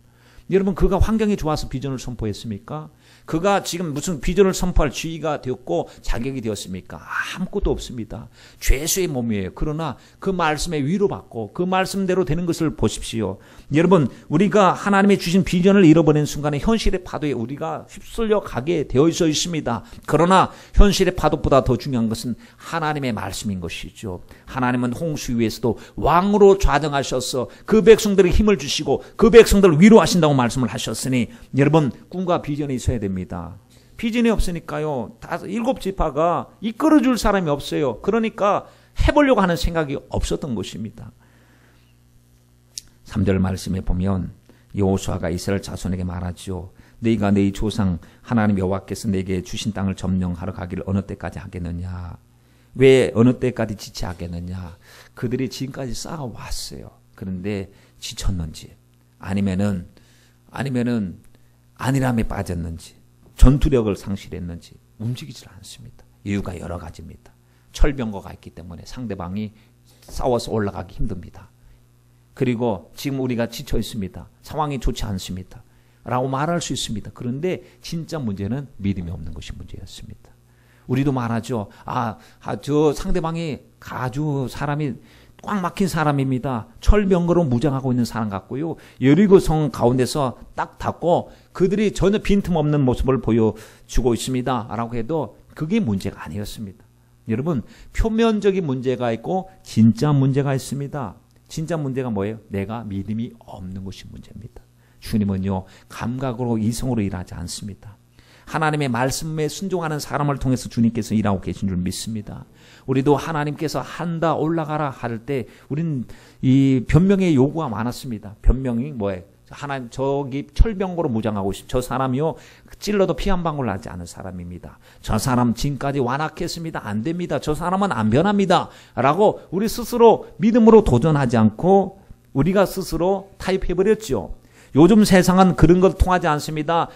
여러분, 그가 환경이 좋아서 비전을 선포했습니까? 그가 지금 무슨 비전을 선포할 지위가 되었고 자격이 되었습니까? 아무것도 없습니다. 죄수의 몸이에요. 그러나 그 말씀에 위로받고 그 말씀대로 되는 것을 보십시오. 여러분, 우리가 하나님이 주신 비전을 잃어버린 순간에 현실의 파도에 우리가 휩쓸려 가게 되어 있습니다. 그러나 현실의 파도보다 더 중요한 것은 하나님의 말씀인 것이죠. 하나님은 홍수 위에서도 왕으로 좌정하셔서 그 백성들에게 힘을 주시고 그 백성들을 위로하신다고 말씀을 하셨으니 여러분, 꿈과 비전이 있어야 됩니다. 비전이 없으니까요, 7지파가 이끌어줄 사람이 없어요. 그러니까 해보려고 하는 생각이 없었던 것입니다. 3절 말씀에 보면 여호수아가 이스라엘 자손에게 말하죠. 너희가 너희 조상 하나님 여호와께서 내게 주신 땅을 점령하러 가기를 어느 때까지 하겠느냐. 왜 어느 때까지 지체하겠느냐. 그들이 지금까지 쌓아왔어요. 그런데 지쳤는지 아니면은 안일함에 빠졌는지 전투력을 상실했는지 움직이질 않습니다. 이유가 여러 가지입니다. 철병거가 있기 때문에 상대방이 싸워서 올라가기 힘듭니다. 그리고 지금 우리가 지쳐 있습니다. 상황이 좋지 않습니다. 라고 말할 수 있습니다. 그런데 진짜 문제는 믿음이 없는 것이 문제였습니다. 우리도 말하죠. 저 상대방이 아주 사람이 꽉 막힌 사람입니다. 철병거로 무장하고 있는 사람 같고요. 여리고 성 가운데서 딱 닫고 그들이 전혀 빈틈없는 모습을 보여주고 있습니다. 라고 해도 그게 문제가 아니었습니다. 여러분, 표면적인 문제가 있고 진짜 문제가 있습니다. 진짜 문제가 뭐예요? 내가 믿음이 없는 것이 문제입니다. 주님은요, 감각으로 이성으로 일하지 않습니다. 하나님의 말씀에 순종하는 사람을 통해서 주님께서 일하고 계신 줄 믿습니다. 우리도 하나님께서 한다 올라가라 할 때 우리는 이 변명의 요구가 많았습니다. 변명이 뭐예요? 하나님 저기 철병거로 무장하고 있습니다. 저 사람이요 찔러도 피 한 방울 나지 않은 사람입니다. 저 사람 지금까지 완악했습니다. 안 됩니다. 저 사람은 안 변합니다. 라고 우리 스스로 믿음으로 도전하지 않고 우리가 스스로 타협해버렸죠. 요즘 세상은 그런 것 통하지 않습니다.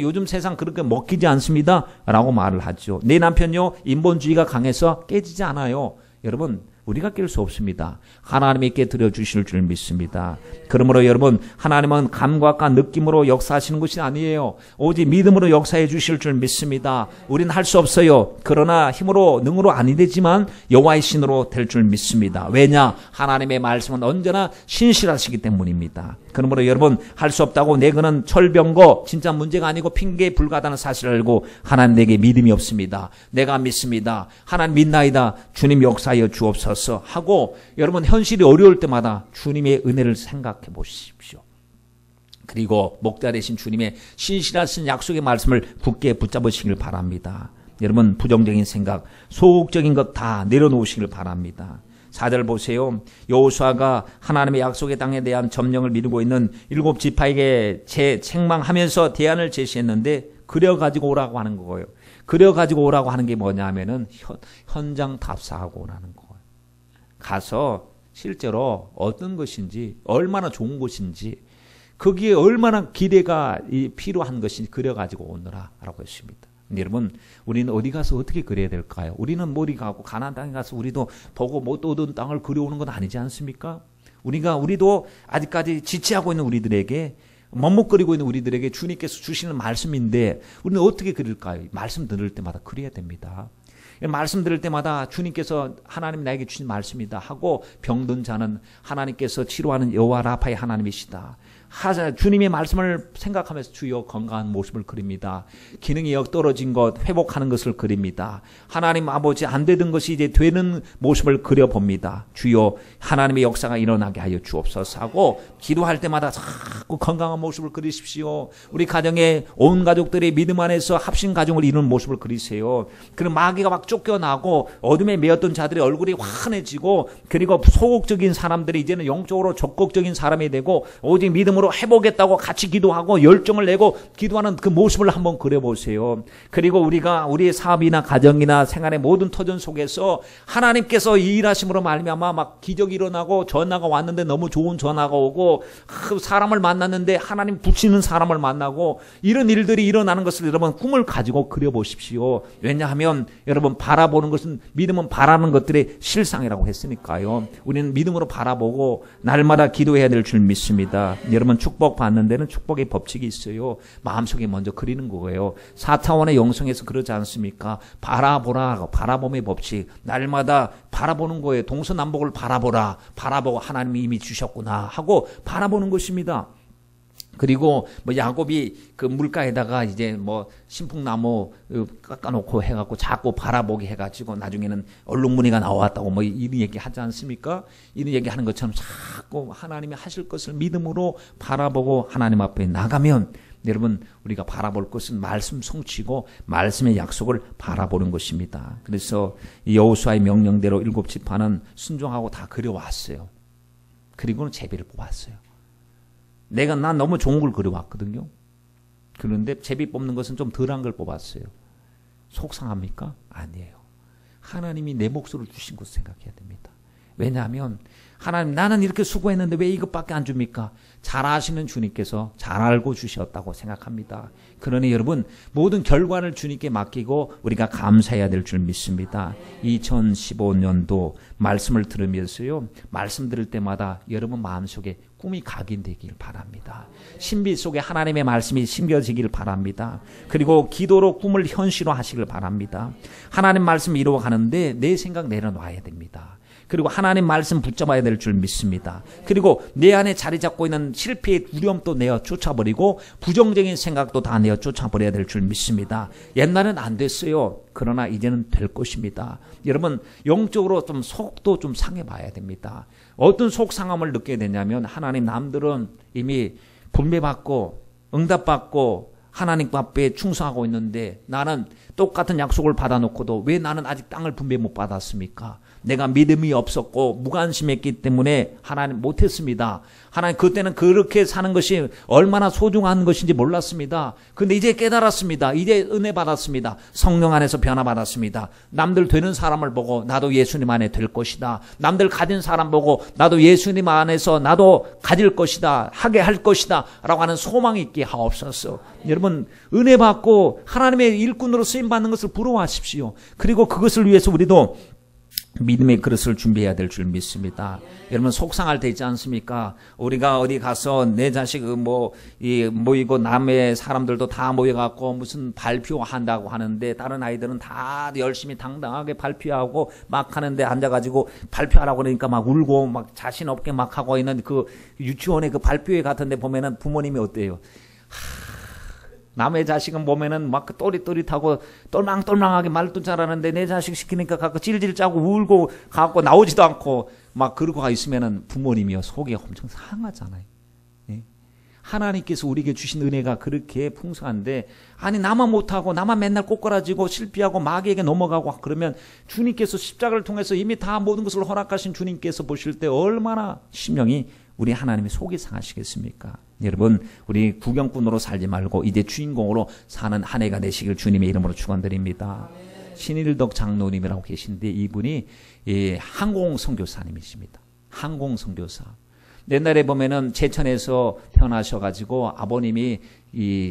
요즘 세상 그런 거 먹히지 않습니다. 라고 말을 하죠. 내 남편요 인본주의가 강해서 깨지지 않아요. 여러분, 우리가 깰 수 없습니다. 하나님이 깨뜨려 주실 줄 믿습니다. 그러므로 여러분, 하나님은 감각과 느낌으로 역사하시는 것이 아니에요. 오직 믿음으로 역사해 주실 줄 믿습니다. 우리는 할 수 없어요. 그러나 힘으로 능으로 아니 되지만 여호와의 신으로 될 줄 믿습니다. 왜냐? 하나님의 말씀은 언제나 신실하시기 때문입니다. 그러므로 여러분, 할 수 없다고 내거는 철병거 진짜 문제가 아니고 핑계에 불과하다는 사실을 알고 하나님 내게 믿음이 없습니다. 내가 믿습니다. 하나님 믿나이다. 주님 역사하여 주옵소서 하고 여러분, 현실이 어려울 때마다 주님의 은혜를 생각해 보십시오. 그리고 목자 되신 주님의 신실하신 약속의 말씀을 굳게 붙잡으시길 바랍니다. 여러분, 부정적인 생각, 소극적인 것 다 내려놓으시길 바랍니다. 4절 보세요. 여호수아가 하나님의 약속의 땅에 대한 점령을 미루고 있는 7지파에게 책망하면서 대안을 제시했는데 그려가지고 오라고 하는 거예요. 그려가지고 오라고 하는 게 뭐냐 하면은 현장 답사하고 오라는 거예요. 가서 실제로 어떤 것인지 얼마나 좋은 곳인지 거기에 얼마나 기대가 필요한 것인지 그려가지고 오너라라고 했습니다. 여러분, 우리는 어디 가서 어떻게 그려야 될까요? 우리는 머리 가고 가나안 땅에 가서 우리도 보고 못 얻은 땅을 그려오는 건 아니지 않습니까? 우리도 아직까지 지체하고 있는 우리들에게 머뭇거리고 있는 우리들에게 주님께서 주시는 말씀인데 우리는 어떻게 그릴까요? 말씀 들을 때마다 그려야 됩니다. 말씀 들을 때마다 주님께서 하나님 나에게 주신 말씀이다 하고 병든 자는 하나님께서 치료하는 여호와 라파의 하나님이시다. 주님의 말씀을 생각하면서 주여 건강한 모습을 그립니다. 기능이 역 떨어진 것 회복하는 것을 그립니다. 하나님 아버지 안 되던 것이 이제 되는 모습을 그려봅니다. 주여 하나님의 역사가 일어나게 하여 주옵소서 하고 기도할 때마다 자꾸 건강한 모습을 그리십시오. 우리 가정에 온 가족들이 믿음 안에서 합심 가정을 이루는 모습을 그리세요. 그런 마귀가 막 쫓겨나고 어둠에 매였던 자들의 얼굴이 환해지고 그리고 소극적인 사람들이 이제는 영적으로 적극적인 사람이 되고 오직 믿음으로 해보겠다고 같이 기도하고 열정을 내고 기도하는 그 모습을 한번 그려보세요. 그리고 우리가 우리의 사업이나 가정이나 생활의 모든 터전 속에서 하나님께서 이 일하심으로 말미암아 막 기적이 일어나고 전화가 왔는데 너무 좋은 전화가 오고 사람을 만났는데 하나님 붙이는 사람을 만나고 이런 일들이 일어나는 것을 여러분 꿈을 가지고 그려보십시오. 왜냐하면 여러분 바라보는 것은 믿음은 바라는 것들의 실상이라고 했으니까요. 우리는 믿음으로 바라보고 날마다 기도해야 될 줄 믿습니다. 여러분 축복 받는 데는 축복의 법칙이 있어요. 마음속에 먼저 그리는 거예요. 4차원의 영성에서 그러지 않습니까? 바라보라, 바라봄의 법칙. 날마다 바라보는 거예요. 동서남북을 바라보라. 바라보고 하나님이 이미 주셨구나 하고 바라보는 것입니다. 그리고 뭐 야곱이 그 물가에다가 이제 뭐 신풍나무 깎아놓고 해갖고 자꾸 바라보게 해가지고 나중에는 얼룩무늬가 나왔다고 뭐 이런 얘기 하지 않습니까? 이런 얘기 하는 것처럼 자꾸 하나님이 하실 것을 믿음으로 바라보고 하나님 앞에 나가면 여러분 우리가 바라볼 것은 말씀 성취고 말씀의 약속을 바라보는 것입니다. 그래서 여호수아의 명령대로 7지파는 순종하고 다 그려왔어요. 그리고는 제비를 뽑았어요. 난 너무 좋은 걸 그려왔거든요. 그런데 제비 뽑는 것은 좀 덜한 걸 뽑았어요. 속상합니까? 아니에요. 하나님이 내 몫을 주신 것을 생각해야 됩니다. 왜냐하면 하나님 나는 이렇게 수고했는데 왜 이것밖에 안 줍니까? 잘 아시는 주님께서 잘 알고 주셨다고 생각합니다. 그러니 여러분 모든 결과를 주님께 맡기고 우리가 감사해야 될 줄 믿습니다. 2015년도 말씀을 들으면서요. 말씀 들을 때마다 여러분 마음속에 꿈이 각인되길 바랍니다. 신비 속에 하나님의 말씀이 심겨지길 바랍니다. 그리고 기도로 꿈을 현실화하시길 바랍니다. 하나님 말씀 이루어가는데 내 생각 내려놔야 됩니다. 그리고 하나님 말씀 붙잡아야 될 줄 믿습니다. 그리고 내 안에 자리 잡고 있는 실패의 두려움도 내어 쫓아버리고 부정적인 생각도 다 내어 쫓아버려야 될 줄 믿습니다. 옛날엔 안 됐어요. 그러나 이제는 될 것입니다. 여러분 영적으로 좀 속도 좀 상해봐야 됩니다. 어떤 속상함을 느끼게 되냐면 하나님 남들은 이미 분배받고 응답받고 하나님 앞에 충성하고 있는데 나는 똑같은 약속을 받아놓고도 왜 나는 아직 땅을 분배 못 받았습니까? 내가 믿음이 없었고 무관심했기 때문에 하나님 못했습니다. 하나님 그때는 그렇게 사는 것이 얼마나 소중한 것인지 몰랐습니다. 근데 이제 깨달았습니다. 이제 은혜 받았습니다. 성령 안에서 변화받았습니다. 남들 되는 사람을 보고 나도 예수님 안에 될 것이다. 남들 가진 사람 보고 나도 예수님 안에서 나도 가질 것이다. 하게 할 것이다. 라고 하는 소망이 있게 하옵소서. 여러분 은혜 받고 하나님의 일꾼으로 쓰임받는 것을 부러워하십시오. 그리고 그것을 위해서 우리도 믿음의 그릇을 준비해야 될 줄 믿습니다. 여러분 속상할 때 있지 않습니까? 우리가 어디 가서 내 자식 모이고 남의 사람들도 다 모여갖고 무슨 발표한다고 하는데 다른 아이들은 다 열심히 당당하게 발표하고 막 하는데 앉아가지고 발표하라고 그러니까 막 울고 막 자신 없게 막 하고 있는 그 유치원의 그 발표회 같은데 보면은 부모님이 어때요? 남의 자식은 보면은 막 또릿또릿하고 똘망똘망하게 말도 잘하는데 내 자식 시키니까 가끔 찔찔 짜고 울고 가고 나오지도 않고 막 그러고 가 있으면은 부모님이요 속이 엄청 상하잖아요. 예? 하나님께서 우리에게 주신 은혜가 그렇게 풍성한데 아니 나만 못하고 나만 맨날 꼬꾸라지고 실패하고 마귀에게 넘어가고 그러면 주님께서 십자가를 통해서 이미 다 모든 것을 허락하신 주님께서 보실 때 얼마나 심령이 우리 하나님의 속이 상하시겠습니까? 여러분 우리 구경꾼으로 살지 말고 이제 주인공으로 사는 한 해가 되시길 주님의 이름으로 축원드립니다. 신일덕 장로님이라고 계신데 이분이 항공선교사님이십니다. 항공선교사. 옛날에 보면은 제천에서 태어나셔가지고 아버님이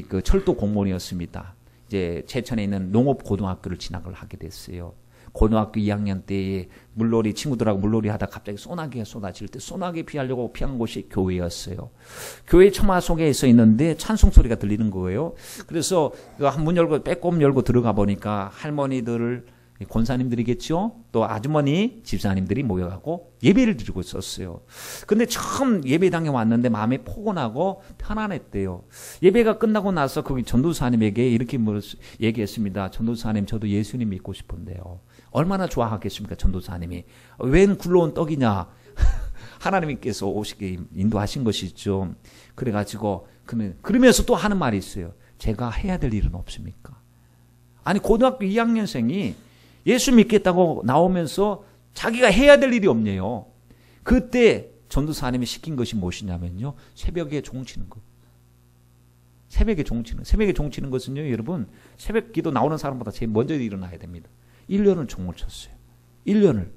그 철도 공무원이었습니다. 이제 제천에 있는 농업고등학교를 진학을 하게 됐어요. 고등학교 2학년 때 물놀이 친구들하고 물놀이 하다 갑자기 소나기가 쏟아질 때 소나기 피하려고 피한 곳이 교회였어요. 교회 처마 속에 있어 있는데 찬송 소리가 들리는 거예요. 그래서 문 열고 빼꼼 열고 들어가 보니까 할머니들을 권사님들이겠죠. 또 아주머니 집사님들이 모여가고 예배를 드리고 있었어요. 근데 처음 예배당에 왔는데 마음이 포근하고 편안했대요. 예배가 끝나고 나서 거기 전도사님에게 이렇게 얘기했습니다. 전도사님, 저도 예수님 믿고 싶은데요. 얼마나 좋아하겠습니까, 전도사님이. 웬 굴러온 떡이냐. 하나님께서 오시게 인도하신 것이죠. 그래가지고 그러면서 또 하는 말이 있어요. 제가 해야 될 일은 없습니까? 아니, 고등학교 2학년생이 예수 믿겠다고 나오면서 자기가 해야 될 일이 없네요. 그때 전도사님이 시킨 것이 무엇이냐면요, 새벽에 종치는 것. 새벽에 종치는 것은요, 여러분, 새벽 기도 나오는 사람보다 제일 먼저 일어나야 됩니다. 1년을 종을 쳤어요. 1년을.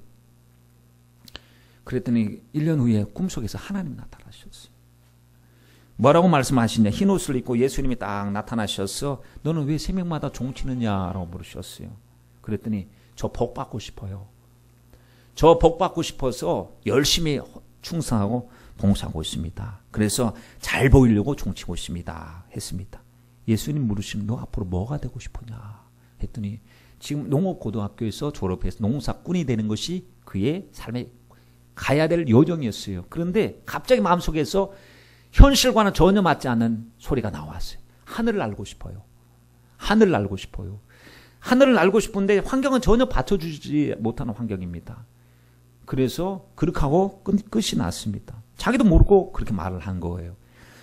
그랬더니 1년 후에 꿈속에서 하나님 나타나셨어요. 뭐라고 말씀하시냐. 흰 옷을 입고 예수님이 딱 나타나셔서 너는 왜 새벽마다 종치느냐라고 물으셨어요. 그랬더니 저 복 받고 싶어요. 저 복 받고 싶어서 열심히 충성하고 봉사하고 있습니다. 그래서 잘 보이려고 종치고 있습니다. 했습니다. 예수님 물으시면 너 앞으로 뭐가 되고 싶으냐 했더니 지금 농업고등학교에서 졸업해서 농사꾼이 되는 것이 그의 삶에 가야 될 요정이었어요. 그런데 갑자기 마음속에서 현실과는 전혀 맞지 않는 소리가 나왔어요. 하늘을 알고 싶어요. 하늘을 알고 싶어요. 하늘을 알고 싶은데 환경은 전혀 받쳐주지 못하는 환경입니다. 그래서 그렇게 하고 끝이 났습니다. 자기도 모르고 그렇게 말을 한 거예요.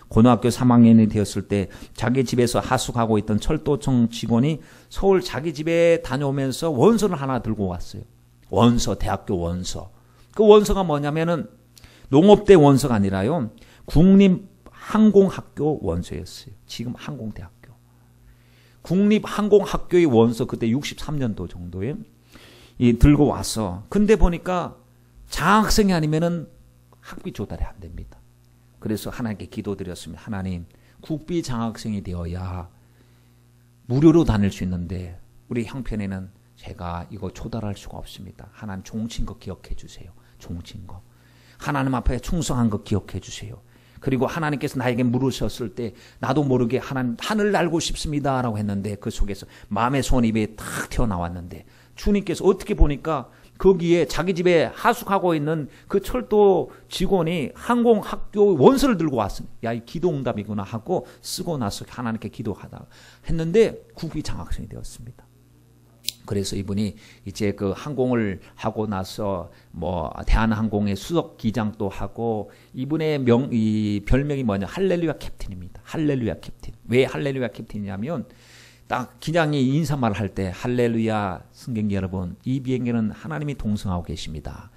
고등학교 3학년이 되었을 때 자기 집에서 하숙하고 있던 철도청 직원이 서울 자기 집에 다녀오면서 원서를 하나 들고 왔어요. 원서, 대학교 원서. 그 원서가 뭐냐면은 농업대 원서가 아니라요, 국립항공학교 원서였어요. 지금 항공대학교. 국립항공학교의 원서, 그때 63년도 정도에 들고 와서, 근데 보니까 장학생이 아니면은 학비 조달이 안 됩니다. 그래서 하나님께 기도드렸습니다. 하나님, 국비 장학생이 되어야 무료로 다닐 수 있는데 우리 형편에는 제가 이거 조달할 수가 없습니다. 하나님, 종친 거 기억해 주세요. 종친 거. 하나님 앞에 충성한 거 기억해 주세요. 그리고 하나님께서 나에게 물으셨을 때 나도 모르게 하나님, 하늘을 알고 싶습니다 라고 했는데 그 속에서 마음의 소원이 입에 탁 튀어나왔는데 주님께서 어떻게 보니까 거기에 자기 집에 하숙하고 있는 그 철도 직원이 항공학교 원서를 들고 왔습니다. 야, 이 기도 응답이구나 하고 쓰고 나서 하나님께 기도하다 했는데 국비 장학생이 되었습니다. 그래서 이분이 이제 그 항공을 하고 나서 뭐 대한항공의 수석 기장도 하고, 이분의 이 별명이 뭐냐, 할렐루야 캡틴입니다. 할렐루야 캡틴. 왜 할렐루야 캡틴이냐면 딱 기장이 인사말을 할 때 할렐루야, 승객 여러분, 이 비행기는 하나님이 동승하고 계십니다.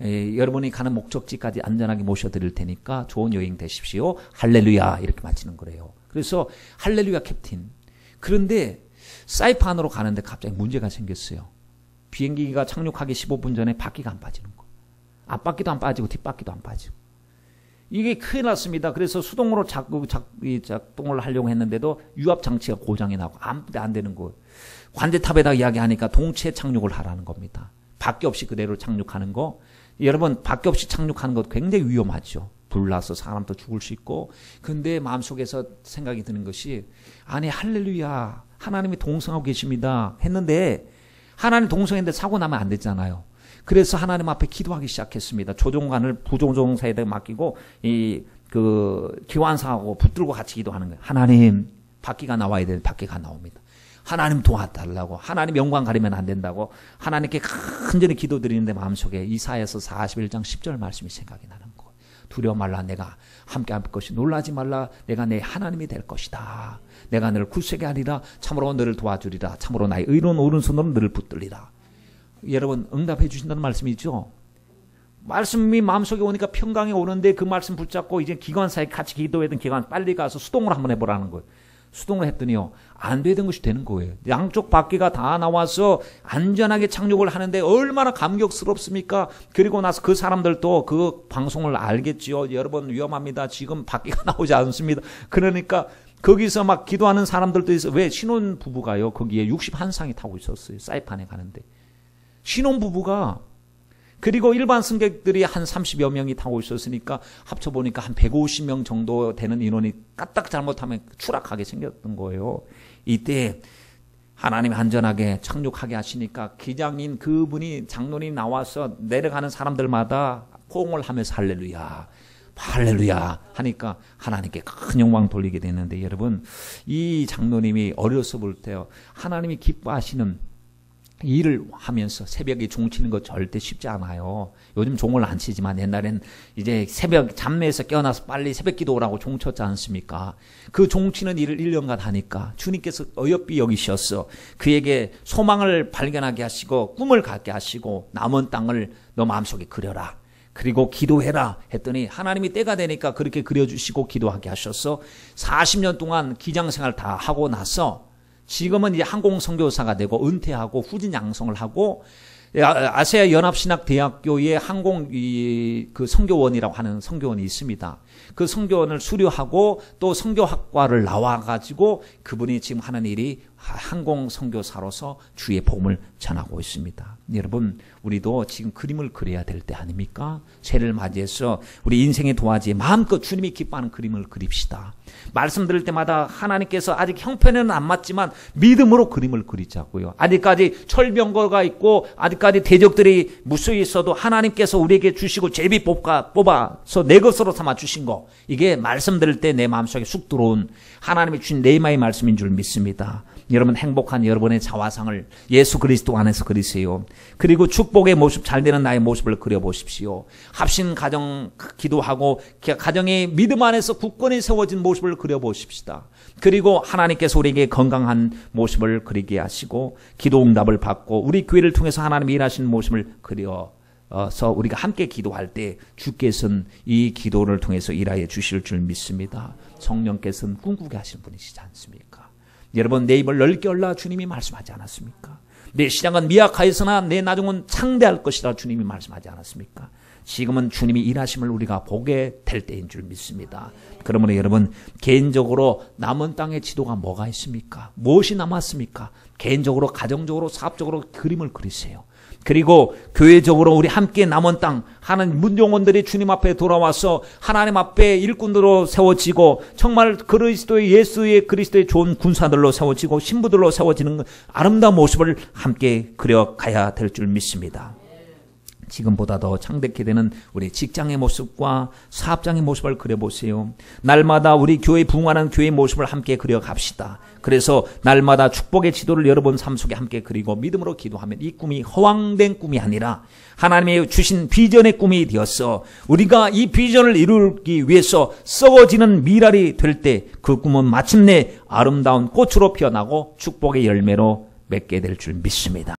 여러분이 가는 목적지까지 안전하게 모셔드릴 테니까 좋은 여행 되십시오. 할렐루야, 이렇게 마치는 거래요. 그래서 할렐루야 캡틴. 그런데 사이판으로 가는데 갑자기 문제가 생겼어요. 비행기가 착륙하기 15분 전에 바퀴가 안 빠지는 거. 앞바퀴도 안 빠지고 뒷바퀴도 안 빠지고. 이게 큰일 났습니다. 그래서 수동으로 작동을 하려고 했는데도 유압 장치가 고장이 나고 아무것도 안 되는 거예요. 관제탑에다 이야기하니까 동체 착륙을 하라는 겁니다. 바퀴 없이 그대로 착륙하는 거. 여러분, 바퀴 없이 착륙하는 것 굉장히 위험하죠. 불나서 사람도 죽을 수 있고. 근데 마음속에서 생각이 드는 것이, 아니 할렐루야, 하나님이 동성하고 계십니다 했는데 하나님 동성했는데 사고 나면 안 되잖아요. 그래서 하나님 앞에 기도하기 시작했습니다. 조종관을 부조종사에다 맡기고 그 기관사하고 붙들고 같이 기도하는 거예요. 하나님, 바퀴가 나와야 되는데 바퀴가 나옵니다. 하나님 도와달라고, 하나님 영광 가리면 안 된다고 하나님께 간절히 기도드리는데 마음속에 이사야서 41장 10절 말씀이 생각이 나는 거예요. 두려워 말라, 내가 함께 할 것이, 놀라지 말라, 내가 내 하나님이 될 것이다. 내가 너를 굳세게 하리라, 참으로 너를 도와주리라, 참으로 나의 의로운 오른손으로 너를 붙들리라. 여러분, 응답해 주신다는 말씀이죠. 말씀이 마음속에 오니까 평강이 오는데 그 말씀 붙잡고 이제 기관사에 같이 기도했던 기관 빨리 가서 수동을 한번 해보라는 거예요. 수동을 했더니요, 안 되던 것이 되는 거예요. 양쪽 바퀴가 다 나와서 안전하게 착륙을 하는데 얼마나 감격스럽습니까? 그리고 나서 그 사람들도 그 방송을 알겠지요. 여러분, 위험합니다. 지금 바퀴가 나오지 않습니다. 그러니까 거기서 막 기도하는 사람들도 있어요. 왜? 신혼부부가요, 거기에 61쌍이 타고 있었어요. 사이판에 가는데. 신혼부부가, 그리고 일반 승객들이 한 30여 명이 타고 있었으니까 합쳐보니까 한 150명 정도 되는 인원이 까딱 잘못하면 추락하게 생겼던 거예요. 이때 하나님이 안전하게 착륙하게 하시니까 기장인 그분이 장로님이 나와서 내려가는 사람들마다 호응을 하면서 할렐루야 할렐루야 하니까 하나님께 큰 영광 돌리게 되는데, 여러분 이 장로님이 어려서 볼 때요, 하나님이 기뻐하시는 일을 하면서 새벽에 종 치는 거 절대 쉽지 않아요. 요즘 종을 안 치지만 옛날엔 이제 새벽 잠에서 깨어나서 빨리 새벽 기도 오라고 종 쳤지 않습니까? 그 종 치는 일을 1년간 하니까 주님께서 어여삐 여기셔서 그에게 소망을 발견하게 하시고 꿈을 갖게 하시고 남은 땅을 너 마음속에 그려라, 그리고 기도해라 했더니 하나님이 때가 되니까 그렇게 그려주시고 기도하게 하셔서 40년 동안 기장생활 다 하고 나서 지금은 이제 항공선교사가 되고 은퇴하고 후진 양성을 하고 아시아 연합신학대학교의 항공 그 선교원이라고 하는 선교원이 있습니다. 그 선교원을 수료하고 또 선교학과를 나와가지고 그분이 지금 하는 일이 항공 선교사로서 주의 복음을 전하고 있습니다. 여러분 우리도 지금 그림을 그려야 될 때 아닙니까? 새해를 맞이해서 우리 인생의 도화지에 마음껏 주님이 기뻐하는 그림을 그립시다. 말씀 들을 때마다 하나님께서 아직 형편에는 안 맞지만 믿음으로 그림을 그리자고요. 아직까지 철병거가 있고 아직까지 대적들이 무수히 있어도 하나님께서 우리에게 주시고 제비 뽑아서 내 것으로 삼아 주신 거, 이게 말씀 들을 때 내 마음속에 쑥 들어온 하나님이 주신 레마의 말씀인 줄 믿습니다. 여러분 행복한 여러분의 자화상을 예수 그리스도 안에서 그리세요. 그리고 축복의 모습, 잘되는 나의 모습을 그려보십시오. 합신 가정 기도하고 가정의 믿음 안에서 굳건히 세워진 모습을 그려보십시다. 그리고 하나님께서 우리에게 건강한 모습을 그리게 하시고 기도 응답을 받고 우리 교회를 통해서 하나님이 일하시는 모습을 그려서 우리가 함께 기도할 때 주께서는 이 기도를 통해서 일하여 주실 줄 믿습니다. 성령께서는 꿈꾸게 하시는 분이시지 않습니까? 여러분 내 입을 넓게 열라 주님이 말씀하지 않았습니까? 내 시작은 미약하였으나 내 나중은 창대할 것이라 주님이 말씀하지 않았습니까? 지금은 주님이 일하심을 우리가 보게 될 때인 줄 믿습니다. 그러므로 여러분 개인적으로 남은 땅의 지도가 뭐가 있습니까? 무엇이 남았습니까? 개인적으로, 가정적으로, 사업적으로 그림을 그리세요. 그리고 교회적으로 우리 함께 남은 땅 하는 문종원들이 주님 앞에 돌아와서 하나님 앞에 일꾼으로 세워지고 정말 그리스도의 예수의 그리스도의 좋은 군사들로 세워지고 신부들로 세워지는 아름다운 모습을 함께 그려가야 될 줄 믿습니다. 지금보다 더 창대케 되는 우리 직장의 모습과 사업장의 모습을 그려보세요. 날마다 우리 교회 부흥하는 교회의 모습을 함께 그려갑시다. 그래서 날마다 축복의 지도를 여러분 삶 속에 함께 그리고 믿음으로 기도하면 이 꿈이 허황된 꿈이 아니라 하나님의 주신 비전의 꿈이 되어서 우리가 이 비전을 이루기 위해서 썩어지는 미랄이 될 때 그 꿈은 마침내 아름다운 꽃으로 피어나고 축복의 열매로 맺게 될 줄 믿습니다.